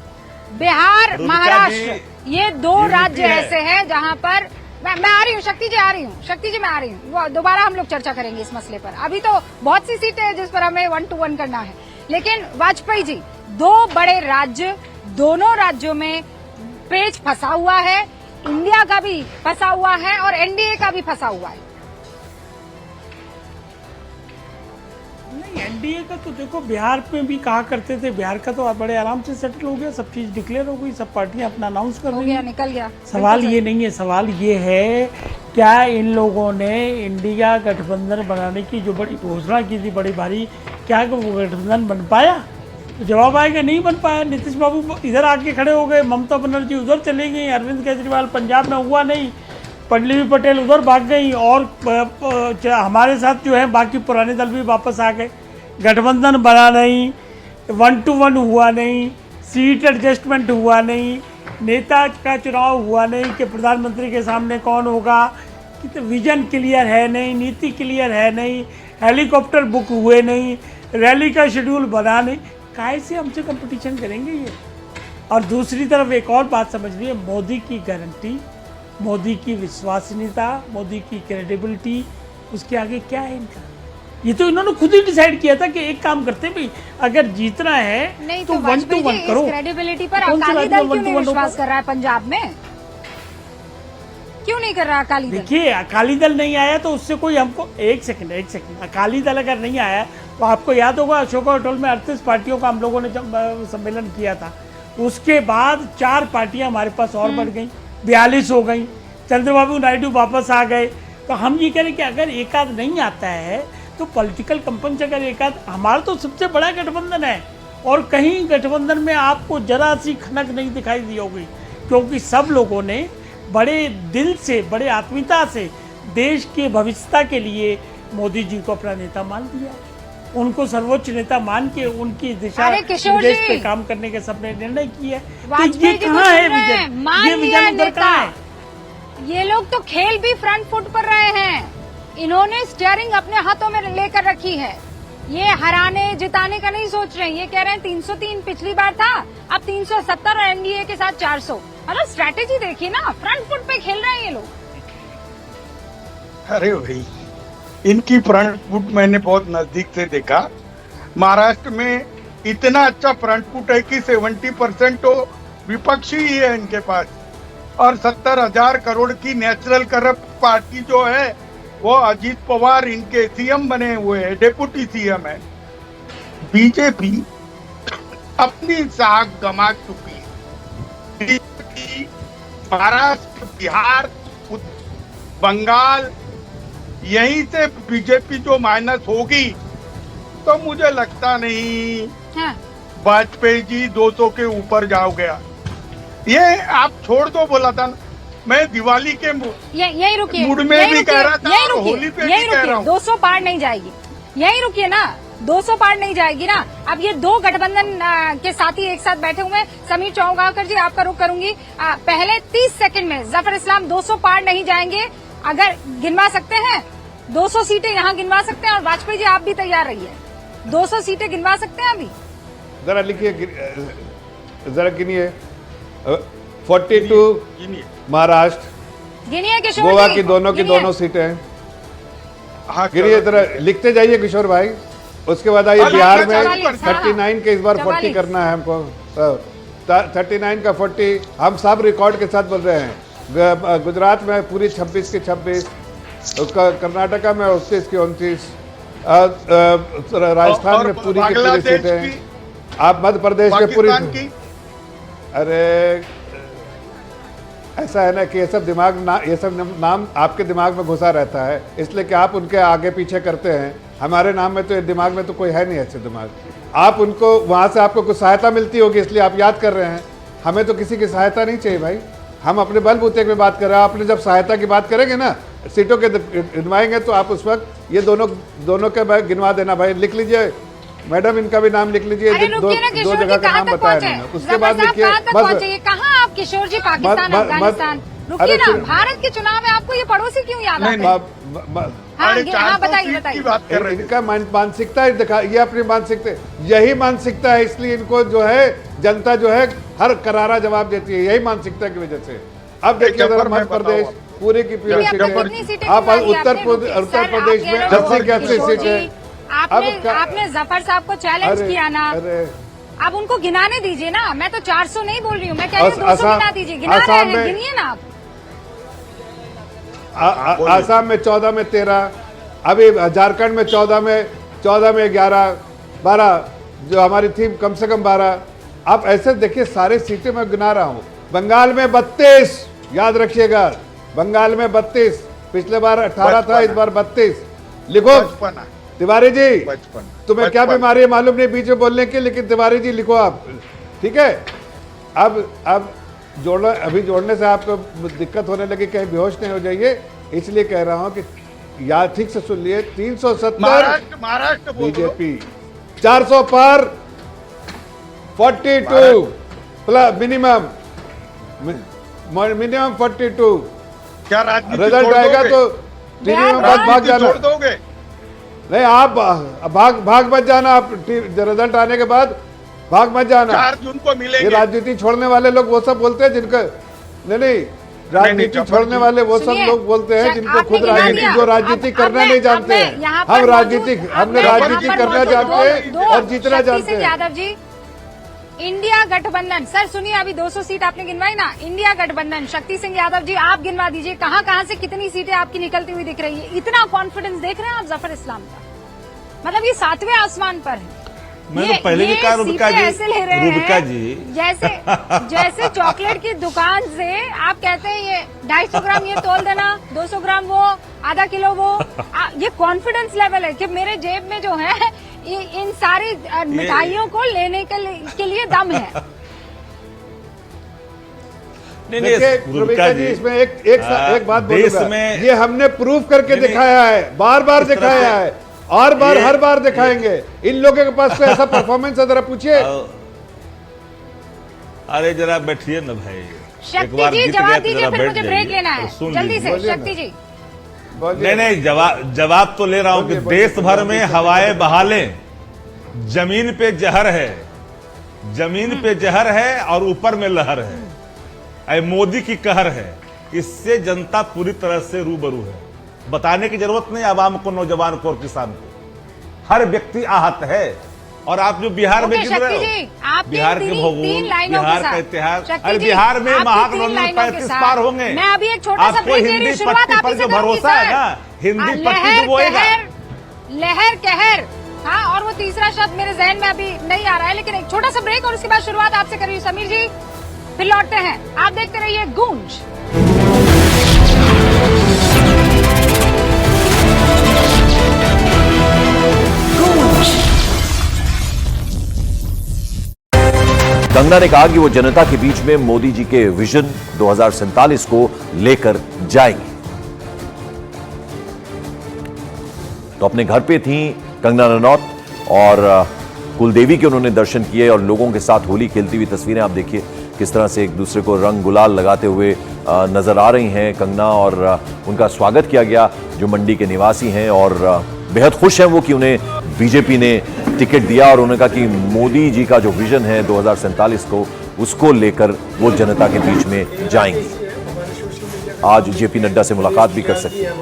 Speaker 1: बिहार, महाराष्ट्र, ये 2 राज्य ऐसे हैं जहां पर मैं आ रही हूँ। शक्ति जी मैं आ रही हूँ, दोबारा हम लोग चर्चा करेंगे इस मसले पर। अभी तो बहुत सी सीटें हैं जिस पर हमें 1 to 1 करना है, लेकिन वाजपेयी जी, 2 बड़े राज्य, दोनों राज्यों में पेच फंसा हुआ है, इंडिया का भी फंसा हुआ है और एनडीए का भी फंसा हुआ है।
Speaker 9: नहीं, एनडीए का तो देखो, बिहार में भी कहा करते थे, बिहार का तो बड़े आराम से सेटल हो गया, सब चीज डिक्लेयर हो गई, सब पार्टियां अपना अनाउंस कर रही हैं,
Speaker 1: निकल गया।
Speaker 9: सवाल ये नहीं है, सवाल ये है क्या इन लोगों ने इंडिया गठबंधन बनाने की जो बड़ी घोषणा की थी, बड़ी भारी, क्या वो गठबंधन बन पाया? तो जवाब आएगा नहीं बन पाया। नीतीश बाबू इधर आके खड़े हो गए, ममता बनर्जी उधर चली गई, अरविंद केजरीवाल पंजाब में हुआ नहीं, पल्लवी पटेल उधर भाग गई, और हमारे साथ जो है बाकी पुराने दल भी वापस आ गए। गठबंधन बना नहीं, 1 to 1 हुआ नहीं, सीट एडजस्टमेंट हुआ नहीं, नेता का चुनाव हुआ नहीं कि प्रधानमंत्री के सामने कौन होगा, कि तो विजन क्लियर है नहीं, नीति क्लियर है नहीं, हेलीकॉप्टर बुक हुए नहीं, रैली का शेड्यूल बना नहीं, काहे से हमसे कंपटीशन करेंगे ये? और दूसरी तरफ एक और बात समझिए, मोदी की गारंटी, मोदी की विश्वसनीयता, मोदी की क्रेडिबिलिटी, उसके आगे क्या है इनका? ये तो इन्होंने खुद ही डिसाइड किया था कि एक काम करते भाई, अगर जीतना है
Speaker 1: नहीं
Speaker 9: तो 1 to 1 करो।
Speaker 1: क्रेडिबिलिटी पर अकाली दल क्यों नहीं विश्वास कर रहा है? पंजाब में क्यों नहीं कर रहा अकाली दल?
Speaker 9: देखिए, अकाली दल नहीं आया तो उससे कोई हमको एक सेकंड, अकाली दल अगर नहीं आया तो आपको याद होगा अशोका होटल में 38 पार्टियों का हम लोगों ने जब सम्मेलन किया था, उसके बाद 4 पार्टियां हमारे पास और बढ़ गई, 42 हो गई, चंद्रबाबू नायडू वापस आ गए। तो हम ये कह रहे हैं कि अगर एक आध नहीं आता है तो पॉलिटिकल कंपनी, अगर एक आध, हमारा तो सबसे बड़ा गठबंधन है और कहीं गठबंधन में आपको जरा सी खनक नहीं दिखाई दी होगी, क्योंकि सब लोगों ने बड़े दिल से, बड़े आत्मीयता से देश के भविष्यता के लिए मोदी जी को अपना नेता मान दिया, उनको सर्वोच्च नेता मान के उनकी दिशा निर्देश पे काम करने के सबने निर्णय किया। तो ये कहाँ है विजन? ये विजन उधर कहाँ है?
Speaker 1: ये लोग तो खेल भी फ्रंट फुट पर रहे हैं, इन्होंने स्टीयरिंग अपने हाथों में लेकर रखी है। ये हराने जिताने का नहीं सोच रहे हैं, ये कह रहे हैं 303 पिछली बार था, अब 370 और एनडीए के साथ 400। मतलब स्ट्रैटेजी देखिए ना, फ्रंट फुट पे खेल रहे हैं ये लोग।
Speaker 6: अरे भाई, इनकी फ्रंट फुट मैंने बहुत नजदीक से देखा। महाराष्ट्र में इतना अच्छा फ्रंट फुट है कि 70% तो विपक्षी ही है इनके पास, और 70,000 करोड़ की नेचुरल करप्ट पार्टी जो है वो अजीत पवार इनके सीएम बने हुए हैं, डेप्यूटी सीएम है। बीजेपी अपनी साख गंवा चुकी है। बीजेपी महाराष्ट्र, बिहार, बंगाल, यहीं से बीजेपी जो माइनस होगी, तो मुझे लगता नहीं
Speaker 1: हाँ।
Speaker 6: वाजपेयी जी 200 के ऊपर जाओगे। ये आप छोड़ दो, बोला था ना, मैं दिवाली के
Speaker 1: यही रुकिए,
Speaker 6: मूड में भी कह रहा था, और होली पे भी कह रहा हूँ।
Speaker 1: 200 पार नहीं जाएगी, यही रुकिए ना, 200 पार नहीं जाएगी ना। अब ये दो गठबंधन के साथी एक साथ बैठे हुए हैं। समीर चौगांवकर जी, आपका रुख करूंगी। पहले 30 सेकंड में जफर इस्लाम 200 पार नहीं जाएंगे, अगर गिनवा सकते हैं 200 सीटें यहाँ गिनवा सकते हैं। और वाजपेयी जी, आप भी तैयार रहिए, 200 सीटें गिनवा सकते हैं अभी?
Speaker 7: जरा लिखिए, जरा गिनिए। 42 महाराष्ट्र,
Speaker 1: गिनिए किशोर
Speaker 7: गोवा
Speaker 1: जी,
Speaker 7: की दोनों
Speaker 1: गिनिए।
Speaker 7: सीटें।
Speaker 6: हाँ,
Speaker 7: गिनिए, जरा लिखते जाइए किशोर भाई। उसके बाद आइए बिहार में 39 के इस बार 40 करना है हमको। 39 का 40 हम सब रिकॉर्ड के साथ बोल रहे हैं। गुजरात में पूरी 26 की 26, कर्नाटका में 29 की 29, राजस्थान में पूरी की पूरी सीटें, आप मध्य प्रदेश में पूरी। अरे ऐसा है ना कि ये सब ये सब नाम आपके दिमाग में घुसा रहता है, इसलिए कि आप उनके आगे पीछे करते हैं। हमारे नाम में तो दिमाग में तो कोई है नहीं ऐसे दिमाग। आप उनको वहाँ से आपको कुछ सहायता मिलती होगी, इसलिए आप याद कर रहे हैं। हमें तो किसी की सहायता नहीं चाहिए भाई, हम अपने बलबूते में बात कर रहे हैं। आपने जब सहायता की बात करेंगे ना, सीटों के गिनवाएंगे, तो आप उस वक्त ये दोनों के गिनवा देना भाई। लिख लीजिए मैडम, इनका भी नाम लिख लीजिए। दो जगह का नाम बताया मैंने, उसके बाद लिखिए।
Speaker 1: कहाँ आप किशोर जी, पाकिस्तान, अफगानिस्तान? रुकिए ना, भारत के चुनाव में आपको ये पड़ोसी क्यों याद आते हैं? हाँ, बताइए।
Speaker 7: इनका मानसिकता ये अपनी मानसिकता, यही मानसिकता है, इसलिए इनको जो है जनता जो है हर करारा जवाब देती है, यही मानसिकता की वजह से। अब देखिए मध्य प्रदेश पूरी की पूरी सीटें, आप उत्तर प्रदेश में 80 की 80 सीटें।
Speaker 1: आपने जफर साहब को चैलेंज किया ना, अब उनको गिनाने दीजिए ना। मैं तो 400 नहीं बोल रही हूँ, मैं कह रही हूँ 200 गिना दीजिए। गिना रहे हैं, गिनिए ना आप।
Speaker 7: आसाम में 14 में 13, अभी झारखंड में 14 में 11, 12 जो हमारी थी, कम से कम 12। आप ऐसे देखिए सारे सीटें मैं गिना रहा हूँ। बंगाल में 32, याद रखिएगा, बंगाल में 32, पिछले बार 18 था, इस बार 32। लिखो तिवारी जी, तुम्हें क्या बीमारी है मालूम नहीं बीच में बोलने की, लेकिन तिवारी जी लिखो आप, ठीक है। अब जोड़ने से आपको दिक्कत होने लगी, कहीं बेहोश नहीं हो जाइए, इसलिए कह रहा हूं कि याद ठीक से सुन लिए। 370
Speaker 6: महाराष्ट्र
Speaker 7: बीजेपी, 400 पर 42 प्लस मिनिमम 42।
Speaker 6: क्या
Speaker 7: रिजल्ट आएगा तो भाग जाना, नहीं आप भाग मत जाना। आप रिजल्ट आने के बाद भाग मत जाना।
Speaker 6: 4 जून को मिलेंगे।
Speaker 7: ये राजनीति छोड़ने वाले लोग वो सब बोलते हैं जिनका नहीं राजनीति छोड़ने वाले वो सब लोग बोलते हैं जिनको खुद राजनीति, जो राजनीति करना नहीं जानते हैं। हमने राजनीति करना जानते हैं और जीतना जानते हैं।
Speaker 1: यादव जी, इंडिया गठबंधन, सर सुनिए, अभी 200 सीट आपने गिनवाई ना, इंडिया गठबंधन, शक्ति सिंह यादव जी आप गिनवा दीजिए, कहां से कितनी सीटें आपकी निकलती हुई दिख रही है? इतना कॉन्फिडेंस देख रहे हैं आप जफर इस्लाम का, मतलब ये 7वें आसमान पर है।
Speaker 8: मैं तो पहले भी कहा रुबिका जी
Speaker 1: जैसे चॉकलेट की दुकान से आप कहते हैं ये 250 ग्राम ये तोल देना, 200 ग्राम वो, आधा किलो वो। ये कॉन्फिडेंस लेवल है कि मेरे जेब में जो है इन सारी मिठाइयों को लेने के लिए दम है।
Speaker 7: देखिए रुबिका जी, इसमें एक बात बोलूंगा, ये हमने प्रूफ करके दिखाया है, बार दिखाया है और हर बार दिखाएंगे। इन लोगों के पास तो ऐसा परफॉर्मेंस है, जरा पूछिए।
Speaker 8: अरे जरा बैठिए ना भाई,
Speaker 1: शक्ति जी जवाब दीजिए, फिर मुझे ब्रेक लेना है, जल्दी से शक्ति जी।
Speaker 8: नहीं जवाब तो ले रहा हूं कि देश भर में हवाएं बहालें, जमीन पे जहर है, जमीन पे जहर है और ऊपर में लहर है, मोदी की कहर है। इससे जनता पूरी तरह से रूबरू है, बताने की जरूरत नहीं आवाम को, नौजवान को और किसान को, हर व्यक्ति आहत है। और आप जो बिहार में गिन रहे हो, बिहार के भूगोल, बिहार का इतिहास, अरे बिहार में महागठबंधन 35 पार होंगे।
Speaker 1: मैं अभी एक छोटा सा ब्रेक ले रही हूं, शुरुआत आप ही से
Speaker 8: भरोसा है ना, हिंदी पट्टी जो बोएगा।
Speaker 1: लहर कहर, हाँ, और वो तीसरा शब्द मेरे जहन में अभी नहीं आ रहा है, लेकिन एक छोटा सा ब्रेक और उसके बाद शुरुआत आपसे कर रही हूँ। समीर जी फिर लौटते हैं। आप देखते रहिए गूंज।
Speaker 10: कंगना ने कहा कि वो जनता के बीच में मोदी जी के विजन 2047 को लेकर जाएंगी। तो अपने घर पे थी कंगना रनौत और कुलदेवी के उन्होंने दर्शन किए और लोगों के साथ होली खेलती हुई तस्वीरें आप देखिए किस तरह से एक दूसरे को रंग गुलाल लगाते हुए नजर आ रही हैं कंगना, और उनका स्वागत किया गया जो मंडी के निवासी हैं और बेहद खुश हैं वो कि उन्हें बीजेपी ने टिकट दिया और उन्होंने कहा कि मोदी जी का जो विजन है 2047 को, उसको लेकर वो जनता के बीच में जाएंगी। आज जेपी नड्डा से मुलाकात भी कर सकती हैं।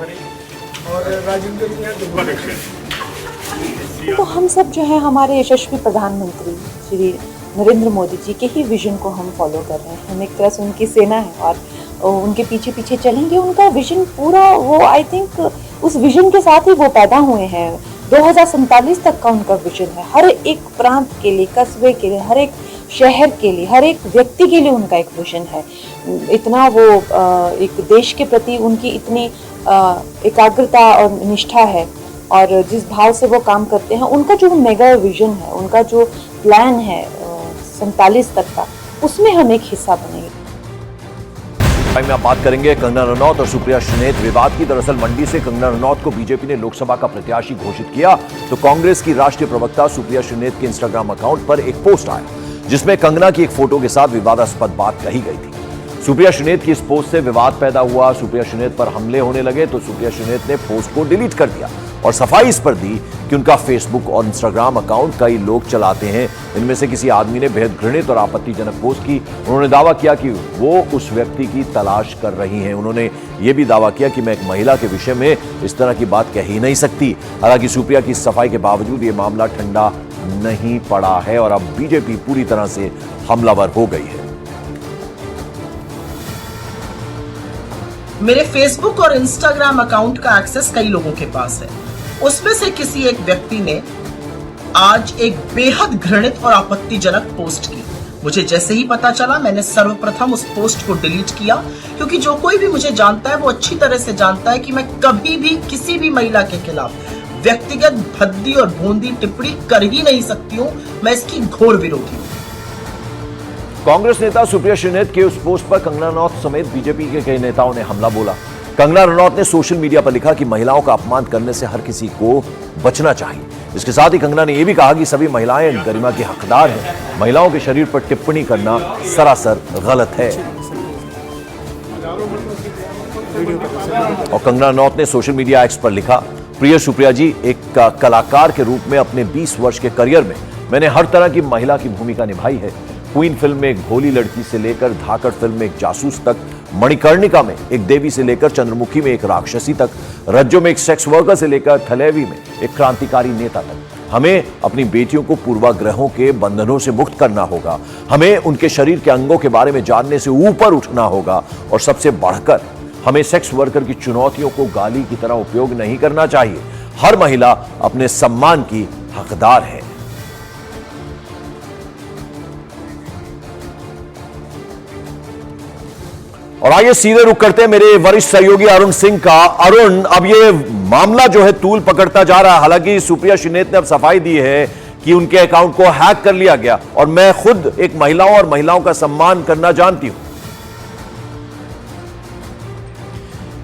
Speaker 11: तो हम सब जो है हमारे यशस्वी प्रधानमंत्री श्री नरेंद्र मोदी जी के ही विजन को हम फॉलो कर रहे हैं। हम एक तरह से उनकी सेना है और उनके पीछे पीछे चलेंगे। उनका विजन पूरा, वो आई थिंक उस विजन के साथ ही वो पैदा हुए हैं। 2047 तक का उनका विजन है। हर एक प्रांत के लिए, कस्बे के लिए, हर एक शहर के लिए, हर एक व्यक्ति के लिए उनका एक विजन है। इतना वो एक देश के प्रति उनकी इतनी एकाग्रता और निष्ठा है और जिस भाव से वो काम करते हैं, उनका जो मेगा विजन है, उनका जो प्लान है 47 तक का, उसमें हम एक हिस्सा बनेंगे।
Speaker 10: में आप बात करेंगे कंगना रनौत और सुप्रिया श्रीनेत विवाद की। दरअसल मंडी से कंगना रनौत को बीजेपी ने लोकसभा का प्रत्याशी घोषित किया तो कांग्रेस की राष्ट्रीय प्रवक्ता सुप्रिया श्रीनेत के इंस्टाग्राम अकाउंट पर एक पोस्ट आया जिसमें कंगना की एक फोटो के साथ विवादास्पद बात कही गई थी। सुप्रिया श्रीनेत की इस पोस्ट से विवाद पैदा हुआ। सुप्रिया श्रीनेत पर हमले होने लगे तो सुप्रिया श्रीनेत ने पोस्ट को डिलीट कर दिया और सफाई इस पर दी कि उनका फेसबुक और इंस्टाग्राम अकाउंट कई लोग चलाते हैं। इनमें से किसी आदमी ने बेहद घृणित और आपत्तिजनक पोस्ट की। उन्होंने दावा किया कि वो उस व्यक्ति की तलाश कर रही हैं। उन्होंने ये भी दावा किया कि मैं एक महिला के विषय में इस तरह की बात कह ही नहीं सकती। हालांकि सुप्रिया की सफाई के बावजूद ये मामला ठंडा नहीं पड़ा है और अब बीजेपी पूरी तरह से हमलावर हो गई है।
Speaker 12: मेरे फेसबुक और इंस्टाग्राम अकाउंट का एक्सेस कई लोगों के पास है। उसमें से किसी एक व्यक्ति ने आज एक बेहद घृणित और आपत्तिजनक पोस्ट की। मुझे जैसे ही पता चला मैंने सर्वप्रथम उस पोस्ट को डिलीट किया, क्योंकि जो कोई भी मुझे जानता है वो अच्छी तरह से जानता है कि मैं कभी भी किसी भी महिला के खिलाफ व्यक्तिगत भद्दी और भोंदी टिप्पणी कर ही नहीं सकती हूँ। मैं इसकी घोर विरोधी हूँ।
Speaker 10: कांग्रेस नेता सुप्रिया श्रीनेत के उस पोस्ट पर कंगना रनौत समेत बीजेपी के कई नेताओं ने हमला बोला। कंगना रनौत ने सोशल मीडिया पर लिखा कि महिलाओं का अपमान करने से हर किसी को बचना चाहिए। इसके साथ ही कंगना ने यह भी कहा कि सभी महिलाएं गरिमा की हकदार हैं। महिलाओं के शरीर पर टिप्पणी करना सरासर गलत है। और कंगना रनौत ने सोशल मीडिया एक्स पर लिखा, प्रिय सुप्रिया जी, एक कलाकार के रूप में अपने 20 वर्ष के करियर में मैंने हर तरह की महिला की भूमिका निभाई है। क्वीन फिल्म में एक भोली लड़की से लेकर धाकड़ फिल्म में एक जासूस तक, मणिकर्णिका में एक देवी से लेकर चंद्रमुखी में एक राक्षसी तक, रज्जो में एक सेक्स वर्कर से लेकर थलेवी में एक क्रांतिकारी नेता तक। हमें अपनी बेटियों को पूर्वाग्रहों के बंधनों से मुक्त करना होगा। हमें उनके शरीर के अंगों के बारे में जानने से ऊपर उठना होगा और सबसे बढ़कर हमें सेक्स वर्कर की चुनौतियों को गाली की तरह उपयोग नहीं करना चाहिए। हर महिला अपने सम्मान की हकदार है। और आइए सीधे रुक करते हैं मेरे वरिष्ठ सहयोगी अरुण सिंह का। अरुण, अब ये मामला जो है तूल पकड़ता जा रहा है। हालांकि सुप्रिया श्रीनेत ने अब सफाई दी है कि उनके अकाउंट को हैक कर लिया गया और मैं खुद एक महिलाओं और महिलाओं का सम्मान करना जानती हूं।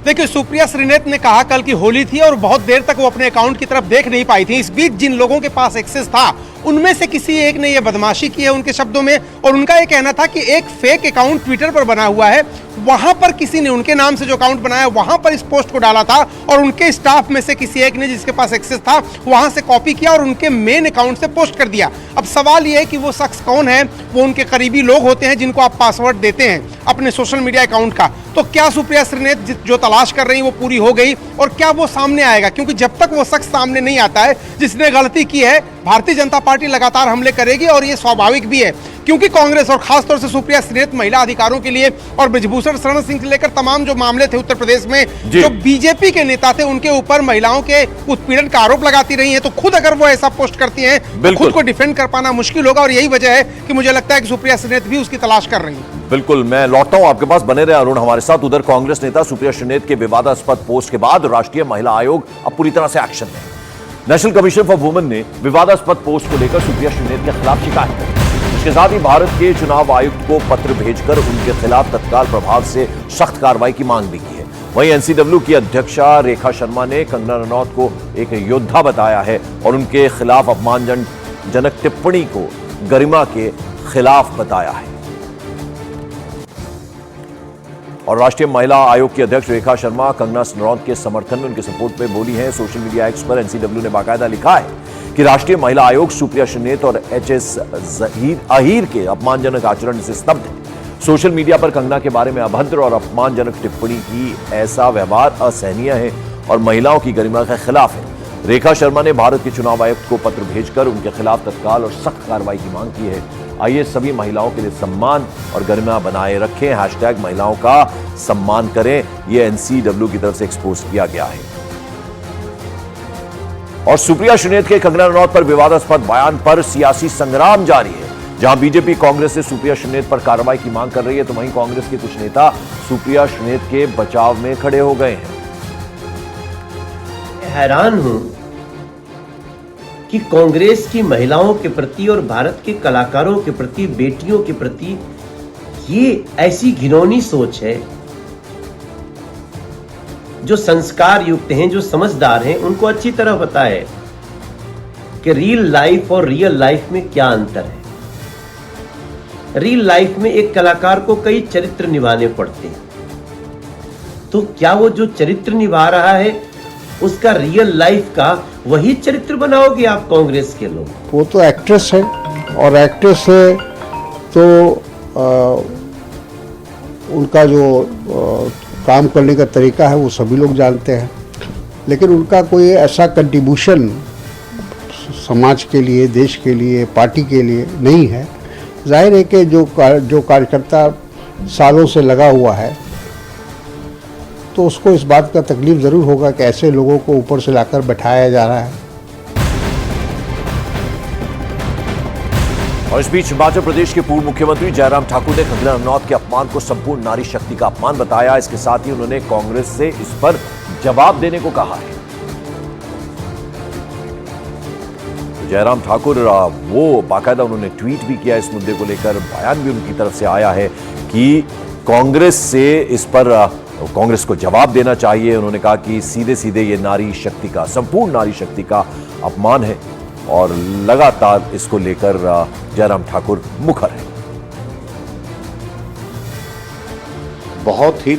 Speaker 13: देखिए, सुप्रिया श्रीनेत ने कहा कल की होली थी और बहुत देर तक वो अपने अकाउंट की तरफ देख नहीं पाई थी। इस बीच जिन लोगों के पास एक्सेस था उनमें से किसी एक ने यह बदमाशी की है उनके शब्दों में, और उनका यह कहना था कि एक फेक अकाउंट ट्विटर पर बना हुआ है, वहां पर किसी ने उनके नाम से जो अकाउंट बनाया वहां पर इस पोस्ट को डाला था और उनके स्टाफ में से किसी एक ने जिसके पास एक्सेस था वहां से कॉपी किया और उनके मेन अकाउंट से पोस्ट कर दिया। अब सवाल यह है कि वो शख्स कौन है। वो उनके करीबी लोग होते हैं जिनको आप पासवर्ड देते हैं अपने सोशल मीडिया अकाउंट का। तो क्या सुप्रिया श्रीनेत जो तलाश कर रही है वो पूरी हो गई और क्या वो सामने आएगा? क्योंकि जब तक वो शख्स सामने नहीं आता है जिसने गलती की है, भारतीय जनता पार्टी लगातार हमले करेगी और ये स्वाभाविक भी है, क्योंकि कांग्रेस और खासतौर से सुप्रिया श्रीनेत महिला अधिकारों के लिए और ब्रजभूषण शरण सिंह से लेकर तमाम जो मामले थे उत्तर प्रदेश में, जो बीजेपी के नेता थे उनके ऊपर महिलाओं के उत्पीड़न का आरोप लगाती रही हैं। तो खुद अगर वो ऐसा पोस्ट करती हैं तो खुद को डिफेंड कर पाना मुश्किल होगा और यही वजह है कि मुझे लगता है कि सुप्रिया श्रीनेत भी उसकी तलाश कर रही है।
Speaker 10: बिल्कुल, मैं लौटता हूं आपके पास, बने रहे अरुण हमारे साथ। उधर कांग्रेस नेता सुप्रिया श्रीनेत के विवादास्पद पोस्ट के बाद राष्ट्रीय महिला आयोग अब पूरी तरह से एक्शन में। नेशनल कमीशन फॉर वुमेन ने विवादास्पद पोस्ट को लेकर सुप्रिया श्रीनेत के खिलाफ शिकायत की। इसके साथ ही भारत के चुनाव आयुक्त को पत्र भेजकर उनके खिलाफ तत्काल प्रभाव से सख्त कार्रवाई की मांग भी की है। वहीं एनसीडब्ल्यू की अध्यक्षा रेखा शर्मा ने कंगना रनौत को एक योद्धा बताया है और उनके खिलाफ अपमानजनक टिप्पणी को गरिमा के खिलाफ बताया है। और राष्ट्रीय महिला आयोग की अध्यक्ष रेखा शर्मा कंगना रनौत के समर्थन में, उनके सपोर्ट में बोली हैं। सोशल मीडिया एक्स पर एनसीडब्ल्यू ने बाकायदा लिखा है कि राष्ट्रीय महिला आयोग सुप्रिया श्रीनेत और एचएस अहीर के अपमानजनक आचरण से स्तब्ध है। सोशल मीडिया पर कंगना के बारे में अभद्र और अपमानजनक टिप्पणी की ऐसा व्यवहार असहनीय है और महिलाओं की गरिमा के खिलाफ है। रेखा शर्मा ने भारत के चुनाव आयुक्त को पत्र भेजकर उनके खिलाफ तत्काल और सख्त कार्रवाई की मांग की है। आइए सभी महिलाओं के लिए सम्मान और गरिमा बनाए रखें, हैशटैग महिलाओं का सम्मान करें, यह एनसीडब्ल्यू की तरफ से एक्सपोज किया गया है। और सुप्रिया श्रीनेत के कंगना रनौत पर विवादास्पद बयान पर सियासी संग्राम जारी है। जहां बीजेपी कांग्रेस से सुप्रिया श्रीनेत पर कार्रवाई की मांग कर रही है, तो वहीं कांग्रेस के कुछ नेता सुप्रिया श्रीनेत के बचाव में खड़े हो गए हैं।
Speaker 14: हैरान हूं कि कांग्रेस की महिलाओं के प्रति और भारत के कलाकारों के प्रति, बेटियों के प्रति ये ऐसी घिनौनी सोच है। जो संस्कार युक्त हैं, जो समझदार हैं, उनको अच्छी तरह पता है कि रियल लाइफ और रियल लाइफ में क्या अंतर है। रियल लाइफ में एक कलाकार को कई चरित्र निभाने पड़ते हैं, तो क्या वो जो चरित्र निभा रहा है उसका रियल लाइफ का वही चरित्र बनाओगे आप कांग्रेस के लोग?
Speaker 5: वो तो एक्ट्रेस है, और एक्ट्रेस है तो उनका जो काम करने का तरीका है वो सभी लोग जानते हैं, लेकिन उनका कोई ऐसा कंट्रीब्यूशन समाज के लिए, देश के लिए, पार्टी के लिए नहीं है। जाहिर है कि जो कार्यकर्ता सालों से लगा हुआ है तो उसको इस बात का तकलीफ ज़रूर होगा कि ऐसे लोगों को ऊपर से लाकर बैठाया जा रहा है।
Speaker 10: और इस बीच हिमाचल प्रदेश के पूर्व मुख्यमंत्री जयराम ठाकुर ने कंगना रनौत के अपमान को संपूर्ण नारी शक्ति का अपमान बताया। इसके साथ ही उन्होंने कांग्रेस से इस पर जवाब देने को कहा है। जयराम ठाकुर वो बाकायदा उन्होंने ट्वीट भी किया इस मुद्दे को लेकर, बयान भी उनकी तरफ से आया है कि कांग्रेस से इस पर कांग्रेस को जवाब देना चाहिए। उन्होंने कहा कि सीधे सीधे ये नारी शक्ति का, संपूर्ण नारी शक्ति का अपमान है और लगातार इसको लेकर जयराम ठाकुर मुखर है।
Speaker 7: बहुत ही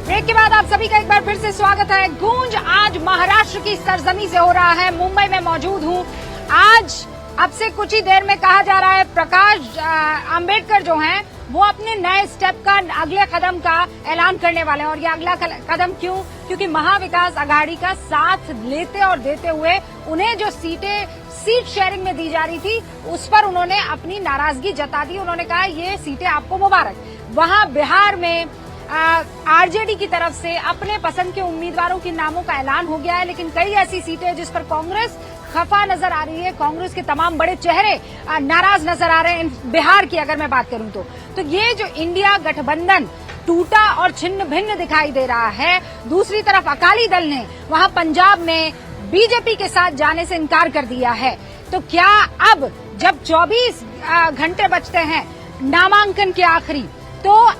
Speaker 1: ब्रेक के बाद आप सभी का एक बार फिर से स्वागत है। गूंज आज महाराष्ट्र की सरजमी से हो रहा है। मुंबई में मौजूद हूं। आज अब से कुछ ही देर में कहा जा रहा है प्रकाश आंबेडकर जो हैं वो अपने नए स्टेप का, अगले कदम का ऐलान करने वाले हैं। और ये अगला कदम क्यों? क्योंकि महाविकास आघाड़ी का साथ लेते और देते हुए उन्हें जो सीट शेयरिंग में दी जा रही थी उस पर उन्होंने अपनी नाराजगी जता दी। उन्होंने कहा ये सीटें आपको मुबारक। वहां बिहार में आरजेडी की तरफ से अपने पसंद के उम्मीदवारों के नामों का ऐलान हो गया है, लेकिन कई ऐसी सीटें जिस पर कांग्रेस खफा नजर आ रही है, कांग्रेस के तमाम बड़े चेहरे नाराज नजर आ रहे हैं। बिहार की अगर मैं बात करूं तो ये जो इंडिया गठबंधन टूटा और छिन्न भिन्न दिखाई दे रहा है। दूसरी तरफ अकाली दल ने वहां पंजाब में बीजेपी के साथ जाने से इनकार कर दिया है। तो क्या अब जब 24 घंटे बचते हैं नामांकन के आखिरी, तो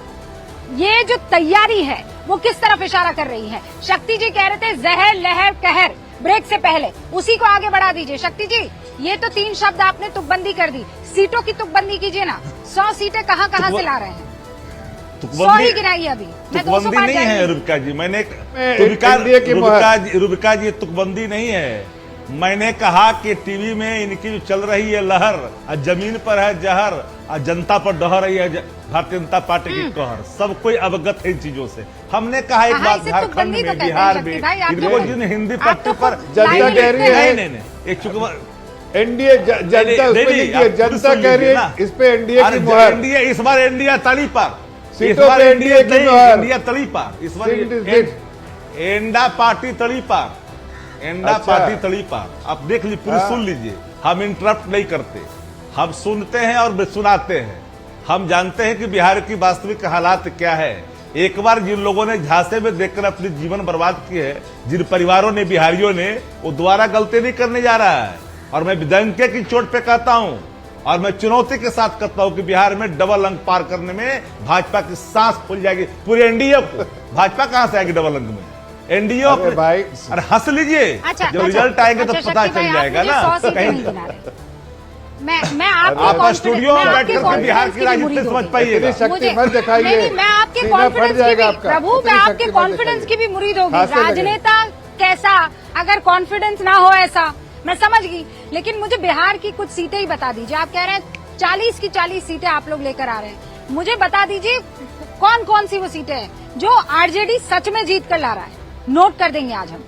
Speaker 1: ये जो तैयारी है वो किस तरफ इशारा कर रही है? शक्ति जी कह रहे थे जहर लहर कहर ब्रेक से पहले, उसी को आगे बढ़ा दीजिए। शक्ति जी, ये तो 3 शब्द आपने तुकबंदी कर दी, सीटों की तुकबंदी कीजिए ना। 100 सीटें कहाँ से ला रहे हैं? 100 ही गिनाइए अभी।
Speaker 8: तुकबंदी नहीं है रुबिका जी, मैंने रुबिका जी तुकबंदी नहीं है। मैंने कहा कि टीवी में इनकी जो चल रही है लहर, जमीन पर है जहर, जनता पर डह रही है भारतीय जनता पार्टी की कहर। सब कोई अवगत है इन चीजों से। हमने कहा एक बात, झारखंड में, बिहार में, इनको जिन हिंदी पट्टी पर
Speaker 7: जनता कह रही है,
Speaker 8: नहीं
Speaker 7: एनडीए जनता कह रही है इस पे एनडीए की मुहर।
Speaker 8: एनडीए इस बार एनडीए तली पर,
Speaker 7: सीटों पे एनडीए की मुहर,
Speaker 8: इंडिया तली पर इस बार एंडा पार्टी तड़ी पार, एंडा
Speaker 7: अच्छा।
Speaker 8: पार्टी तड़ी पार। आप देख लीजिए, पूरी सुन लीजिए। हम इंटरप्ट नहीं करते, हम सुनते हैं और सुनाते हैं। हम जानते हैं कि बिहार की वास्तविक हालात क्या है। एक बार जिन लोगों ने झांसे में देखकर अपने जीवन बर्बाद किए है, जिन परिवारों ने, बिहारियों ने, वो दोबारा गलती नहीं करने जा रहा है। और मैं डंके की चोट पे कहता हूं और मैं चुनौती के साथ कहता हूं कि बिहार में डबल अंक पार करने में भाजपा की सांस फूल जाएगी, पूरे एनडीए को। भाजपा कहां से आएगी डबल अंक में? एनडीए
Speaker 7: भाई,
Speaker 8: अरे हंस लीजिए, जब रिजल्ट आएंगे तो पता चल जाएगा ना।
Speaker 1: मैं आपके
Speaker 8: स्टूडियो में बैठ करके बिहार की राजनीति समझ पाइएगा।
Speaker 1: मैं आपके कॉन्फिडेंस की भी, प्रभु मैं आपके कॉन्फिडेंस की भी मुरीद होगी। राजनेता कैसा, अगर कॉन्फिडेंस ना हो ऐसा, मैं समझ गई। लेकिन मुझे बिहार की कुछ सीटें ही बता दीजिए। आप कह रहे हैं 40 की 40 सीटें आप लोग लेकर आ रहे हैं, मुझे बता दीजिए कौन कौन सी वो सीटें हैं जो आरजेडी सच में जीत कर ला रहा है। नोट कर देंगे आज हम।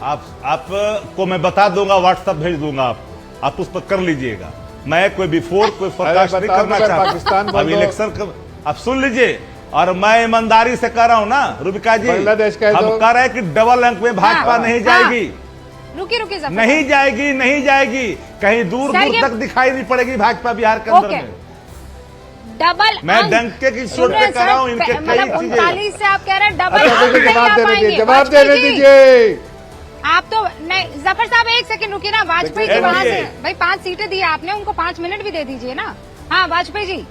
Speaker 8: आपको मैं बता दूंगा, व्हाट्सएप भेज दूंगा आपको, आप उस पर कर लीजिएगा। मैं कोई बिफोर कोई फोरकास्ट नहीं करना चाहता। अब इलेक्शन आप सुन लीजिए, और मैं ईमानदारी से कह रहा हूं ना रूबिका जी,
Speaker 7: बांग्लादेश का
Speaker 8: हम कह रहे हैं कि डबल अंक में भाजपा नहीं जाएगी।
Speaker 1: रुकी
Speaker 8: नहीं जाएगी, नहीं जाएगी, कहीं दूर दूर तक दिखाई नहीं पड़ेगी भाजपा बिहार के अंदर में।
Speaker 1: डबल
Speaker 8: मैं डंके की चोट पे कह रहा हूं, इनके कई चीजें।
Speaker 1: 39 से आप कह रहे हैं डबल,
Speaker 7: जवाब देने दीजिए।
Speaker 1: आप तो नहीं, जफर साहब एक सेकंड रुकिए ना। वाजपेयी जी वहां से, भाई 5 सीटें दी आपने, उनको 5 मिनट भी दे दीजिए ना। हाँ वाजपेयी जी,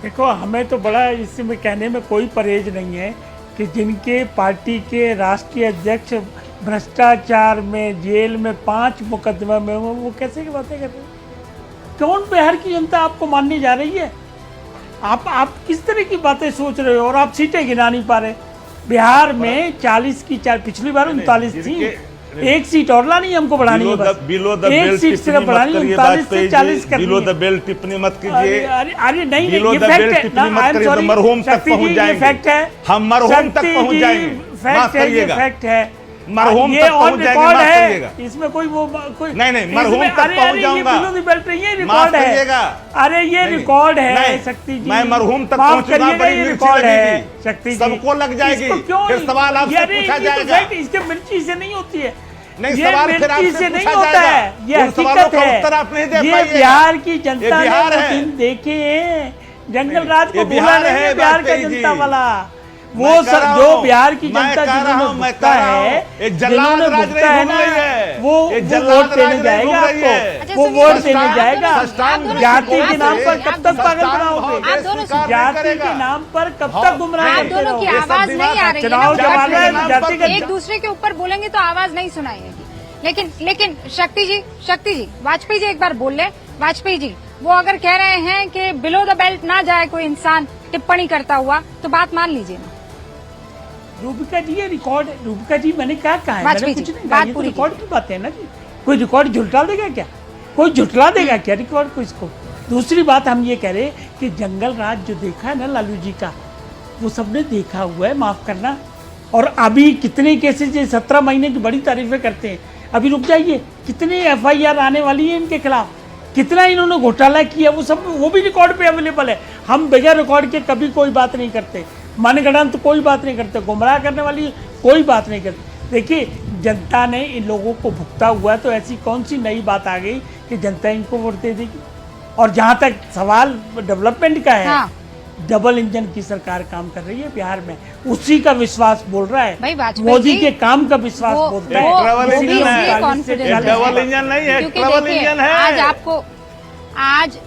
Speaker 9: देखो हमें तो बड़ा इसमें कहने में कोई परहेज नहीं है कि जिनके पार्टी के राष्ट्रीय अध्यक्ष भ्रष्टाचार में, जेल में, 5 मुकदमे में, वो कैसे की बातें कर रहे हैं? कौन बिहार की जनता आपको मानने जा रही है? आप किस तरह की बातें सोच रहे हो? और आप सीटें गिना नहीं पा रहे। बिहार में 40 की 4, पिछली बार 39 थी, एक सीट और लानी हमको बढ़ानी है बस। एक सीट सिर्फ बढ़ानी, 39 से 40 करनी है।
Speaker 8: बिलो द बेल टिप्पणी मत कीजिए।
Speaker 9: अरे नहीं,
Speaker 8: बिलो द बेल टिप्पणी मत करिए, तो मरहूम तक पहुंच जाएंगे।
Speaker 9: फैक्ट है,
Speaker 8: हम मरहूम तक पहुंच जाएंगे।
Speaker 9: फैक्ट है, ये फैक्ट है,
Speaker 8: मरहूम तक पहुंच जाएंगे, माफ करिएगा।
Speaker 9: इसमें कोई वो कोई
Speaker 8: नहीं, मरहूम तक पहुंच जाऊंगा।
Speaker 9: ये रिकॉर्ड है, अरे ये रिकॉर्ड है शक्ति जी।
Speaker 8: मैं मरहूम तक पहुंचूंगा, बड़ी
Speaker 9: रिकॉर्ड है शक्ति जी,
Speaker 8: सबको लग जाएगी। फिर सवाल आपसे पूछा जाएगा।
Speaker 9: इसके मिर्ची से नहीं होती है,
Speaker 8: नहीं,
Speaker 9: ये
Speaker 8: सवाल फिर आपसे
Speaker 9: से नहीं
Speaker 8: पूछा
Speaker 9: होता
Speaker 8: जाएगा।
Speaker 9: है, ये हकीकत है। ये बिहार की जनता ने वो दिन देखे हैं, जंगल राज को भूला नहीं है बिहार का जनता वाला। वो सब जो बिहार की जनता जिन्होंने भुगता है, जिन्होंने भुगता है ना, वो वोट देने जाएगा आपको, वो वोट देने जाएगा। जाति के नाम पर कब तक पागल बनाओगे? जाति के नाम पर कब तक गुमराह करते रहोगे?
Speaker 1: आवाज नहीं आ रही है।
Speaker 9: चुनाव जमाना है, जाति का
Speaker 1: एक दूसरे के ऊपर बोलेंगे तो आवाज नहीं सुनाएगी। लेकिन शक्ति जी, वाजपेयी जी एक बार बोल ले। वाजपेयी जी वो अगर कह रहे हैं कि बिलो द बेल्ट ना जाए कोई इंसान टिप्पणी करता हुआ, तो बात मान लीजिए ना।
Speaker 9: रूबिका जी ये रिकॉर्ड है। रूबिका जी मैंने क्या कहा है? मैंने कुछ नहीं कहा, ये तो रिकॉर्ड की बात है ना जी। कोई रिकॉर्ड झुटला देगा क्या? कोई झुटला देगा क्या रिकॉर्ड को इसको? दूसरी बात हम ये कह रहे कि जंगल राज जो देखा है ना लालू जी का, वो सबने देखा हुआ है, माफ करना। और अभी कितने केसेज 17 महीने की बड़ी तारीफें करते हैं। अभी रुक जाइए, कितने FIR आने वाली है इनके खिलाफ, कितना इन्होंने घोटाला किया, वो सब वो भी रिकॉर्ड पे अवेलेबल है। हम बगैर रिकॉर्ड के कभी कोई बात नहीं करते, मनगढ़ंत कोई बात नहीं करते, गुमराह करने वाली कोई बात नहीं करते। देखिए जनता ने इन लोगों को भुगता हुआ है, तो ऐसी कौन सी नई बात आ गई कि जनता इनको वोट दे देगी? और जहाँ तक सवाल डेवलपमेंट का है, हाँ। डबल इंजन की सरकार काम कर रही है बिहार में, उसी का विश्वास बोल रहा है, मोदी के काम का विश्वास बोलता है।
Speaker 8: डबल इंजन नहीं है, ट्रबल इंजन है।
Speaker 1: आज आपको आज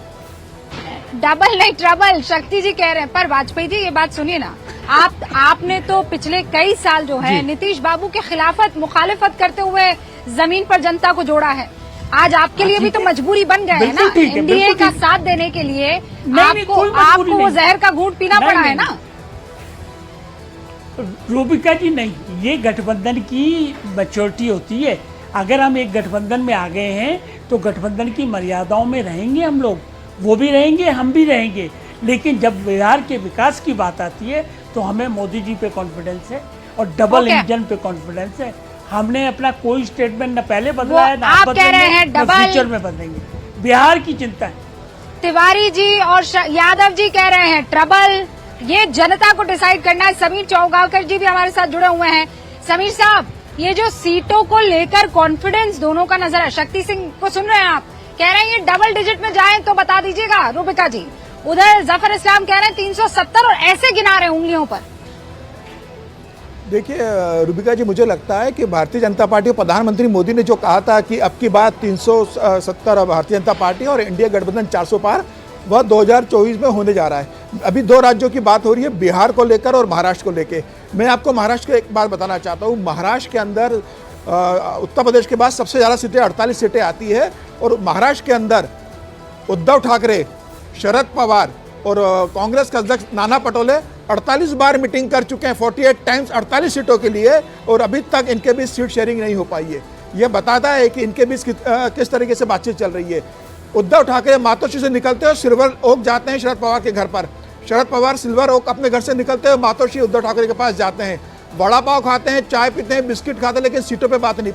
Speaker 1: डबल नहीं ट्रबल शक्ति जी कह रहे हैं। पर वाजपेयी जी ये बात सुनिए ना, आपने तो पिछले कई साल जो है नीतीश बाबू के खिलाफत मुखालिफत करते हुए जमीन पर जनता को जोड़ा है। आज आपके लिए भी तो मजबूरी बन गया है ना, एनडीए का साथ देने के लिए आपको वो जहर का घूंट पीना पड़ा है ना।
Speaker 9: रूबिका जी नहीं, ये गठबंधन की मैच्योरिटी होती है। अगर हम एक गठबंधन में आ गए हैं तो गठबंधन की मर्यादाओं में रहेंगे हम लोग, वो भी रहेंगे, हम भी रहेंगे। लेकिन जब बिहार के विकास की बात आती है तो हमें मोदी जी पे कॉन्फिडेंस है और डबल इंजन पे कॉन्फिडेंस है। हमने अपना कोई स्टेटमेंट न पहले बदला है,
Speaker 1: आप कह रहे हैं डबल,
Speaker 9: फ्यूचर में बदलेंगे। बिहार की चिंता है।
Speaker 1: तिवारी जी और यादव जी कह रहे हैं ट्रबल, ये जनता को डिसाइड करना है। समीर चौगांवकर जी भी हमारे साथ जुड़े हुए हैं। समीर साहब, ये जो सीटों को लेकर कॉन्फिडेंस दोनों का नजर है, शक्ति सिंह को सुन रहे हैं आप, कह रहे हैं ये डबल डिजिट में जाएं तो बता दीजिएगा रूबिका जी। उधर जफर इस्लाम कह रहे हैं 370 और ऐसे गिना रहे हैं उंगलियों पर।
Speaker 15: देखिए रूबिका जी, मुझे लगता है कि भारतीय जनता पार्टी और प्रधानमंत्री मोदी ने जो कहा था कि अब की बात 370 भारतीय जनता पार्टी और इंडिया गठबंधन 400 पार, वह 2024 में होने जा रहा है। अभी दो राज्यों की बात हो रही है, बिहार को लेकर और महाराष्ट्र को लेकर। मैं आपको महाराष्ट्र की एक बात बताना चाहता हूँ। महाराष्ट्र के अंदर उत्तर प्रदेश के बाद सबसे ज़्यादा सीटें 48 सीटें आती है, और महाराष्ट्र के अंदर उद्धव ठाकरे, शरद पवार और कांग्रेस के अध्यक्ष नाना पटोले 48 बार मीटिंग कर चुके हैं, 48 टाइम्स 48 सीटों के लिए, और अभी तक इनके बीच सीट शेयरिंग नहीं हो पाई है। यह बताता है कि इनके बीच किस तरीके से बातचीत चल रही है। उद्धव ठाकरे मातोश्री से निकलते हुए सिल्वर ओक जाते हैं शरद पवार के घर पर, शरद पवार सिल्वर ओक अपने घर से निकलते हुए मातोश्री उद्धव ठाकरे के पास जाते हैं, वड़ा पाव खाते हैं, चाय पीते हैं, बिस्किट खाते हैं, लेकिन सीटों पे बात नहीं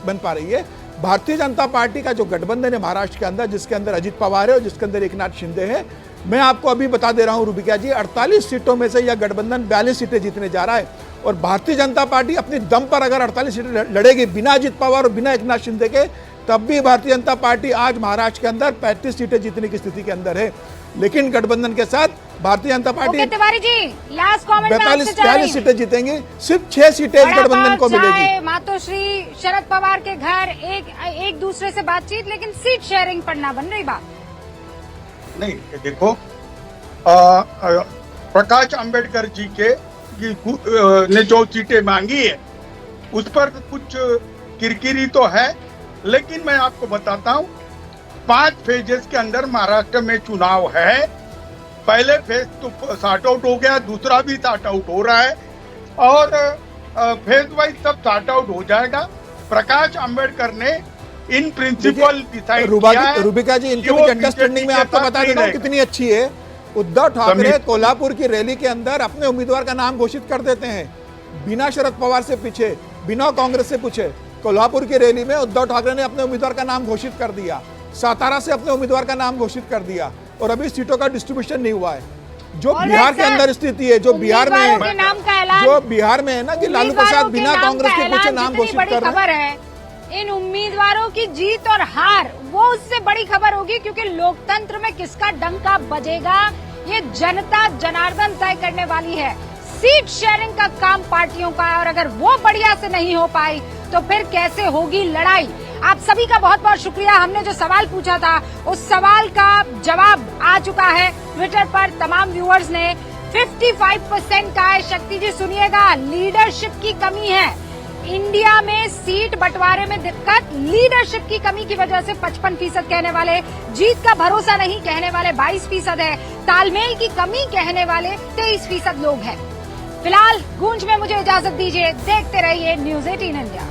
Speaker 15: बन पा रही है। भारतीय जनता पार्टी का जो गठबंधन है महाराष्ट्र के अंदर, जिसके अंदर अजित पवार है और जिसके अंदर एकनाथ शिंदे है, मैं आपको अभी बता दे रहा हूं रूबिका जी, 48 सीटों में से यह गठबंधन 42 सीटें जीतने जा रहा है। और भारतीय जनता पार्टी अपनी दम पर अगर 48 सीटें लड़ेगी बिना अजित पवार और बिना एकनाथ शिंदे के, तब भी भारतीय जनता पार्टी आज महाराष्ट्र के अंदर 35 सीटें जीतने की स्थिति के अंदर है। लेकिन गठबंधन के साथ Bharatiya Janata party
Speaker 1: Tiwari ji, last comment
Speaker 15: 42 सीटें जीतेंगी, सिर्फ 6 सीटें इस गठबंधन को मिलेगी।
Speaker 1: मातोश्री, शरद पवार के घर, एक दूसरे से बातचीत, लेकिन सीट शेयरिंग पर ना बन रही बात।
Speaker 6: नहीं, देखो प्रकाश अंबेडकर जी के ने जो सीटें मांगी है उस पर कुछ किरकिरी तो है, लेकिन मैं आपको बताता हूं 5 फेजेस के अंदर महाराष्ट्र में चुनाव है। पहले फेज तो सॉर्ट आउट हो गया, दूसरा भी सॉर्ट आउट हो रहा है, और फेज वाइज सब सॉर्ट आउट हो जाएगा। प्रकाश अंबेडकर ने इन प्रिंसिपल डिसाइड किया है।
Speaker 15: रूबिका जी, इनकी भी अंडरस्टैंडिंग में आपको बता देता हूं कितनी अच्छी है। उद्धव ठाकरे कोल्हापुर की रैली के अंदर अपने उम्मीदवार का नाम घोषित कर देते हैं, बिना शरद पवार से पूछे, बिना कांग्रेस से पूछे। कोल्हापुर की रैली में उद्धव ठाकरे ने अपने उम्मीदवार का नाम घोषित कर दिया, सातारा से अपने उम्मीदवार का नाम घोषित कर दिया, और अभी सीटों का डिस्ट्रीब्यूशन नहीं हुआ है। जो बिहार के अंदर स्थिति है, जो बिहार में है ना, कि लालू प्रसाद बिना कांग्रेस के पूछे नाम घोषित कर रहे हैं।
Speaker 1: इन उम्मीदवारों की जीत और हार वो उससे बड़ी खबर होगी, क्योंकि लोकतंत्र में किसका डंका बजेगा ये जनता जनार्दन तय करने वाली है। सीट शेयरिंग का काम पार्टियों का है, और अगर वो बढ़िया से नहीं हो पाई तो फिर कैसे होगी लड़ाई। आप सभी का बहुत बहुत शुक्रिया। हमने जो सवाल पूछा था उस सवाल का जवाब आ चुका है ट्विटर पर। तमाम व्यूअर्स ने 55% का है। शक्ति जी सुनिएगा, लीडरशिप की कमी है इंडिया में, सीट बंटवारे में दिक्कत लीडरशिप की कमी की वजह से 55% कहने वाले, जीत का भरोसा नहीं कहने वाले 22% है, तालमेल की कमी कहने वाले 23% लोग हैं। फिलहाल गूंज में मुझे इजाजत दीजिए, देखते रहिए न्यूज़ 18 इंडिया।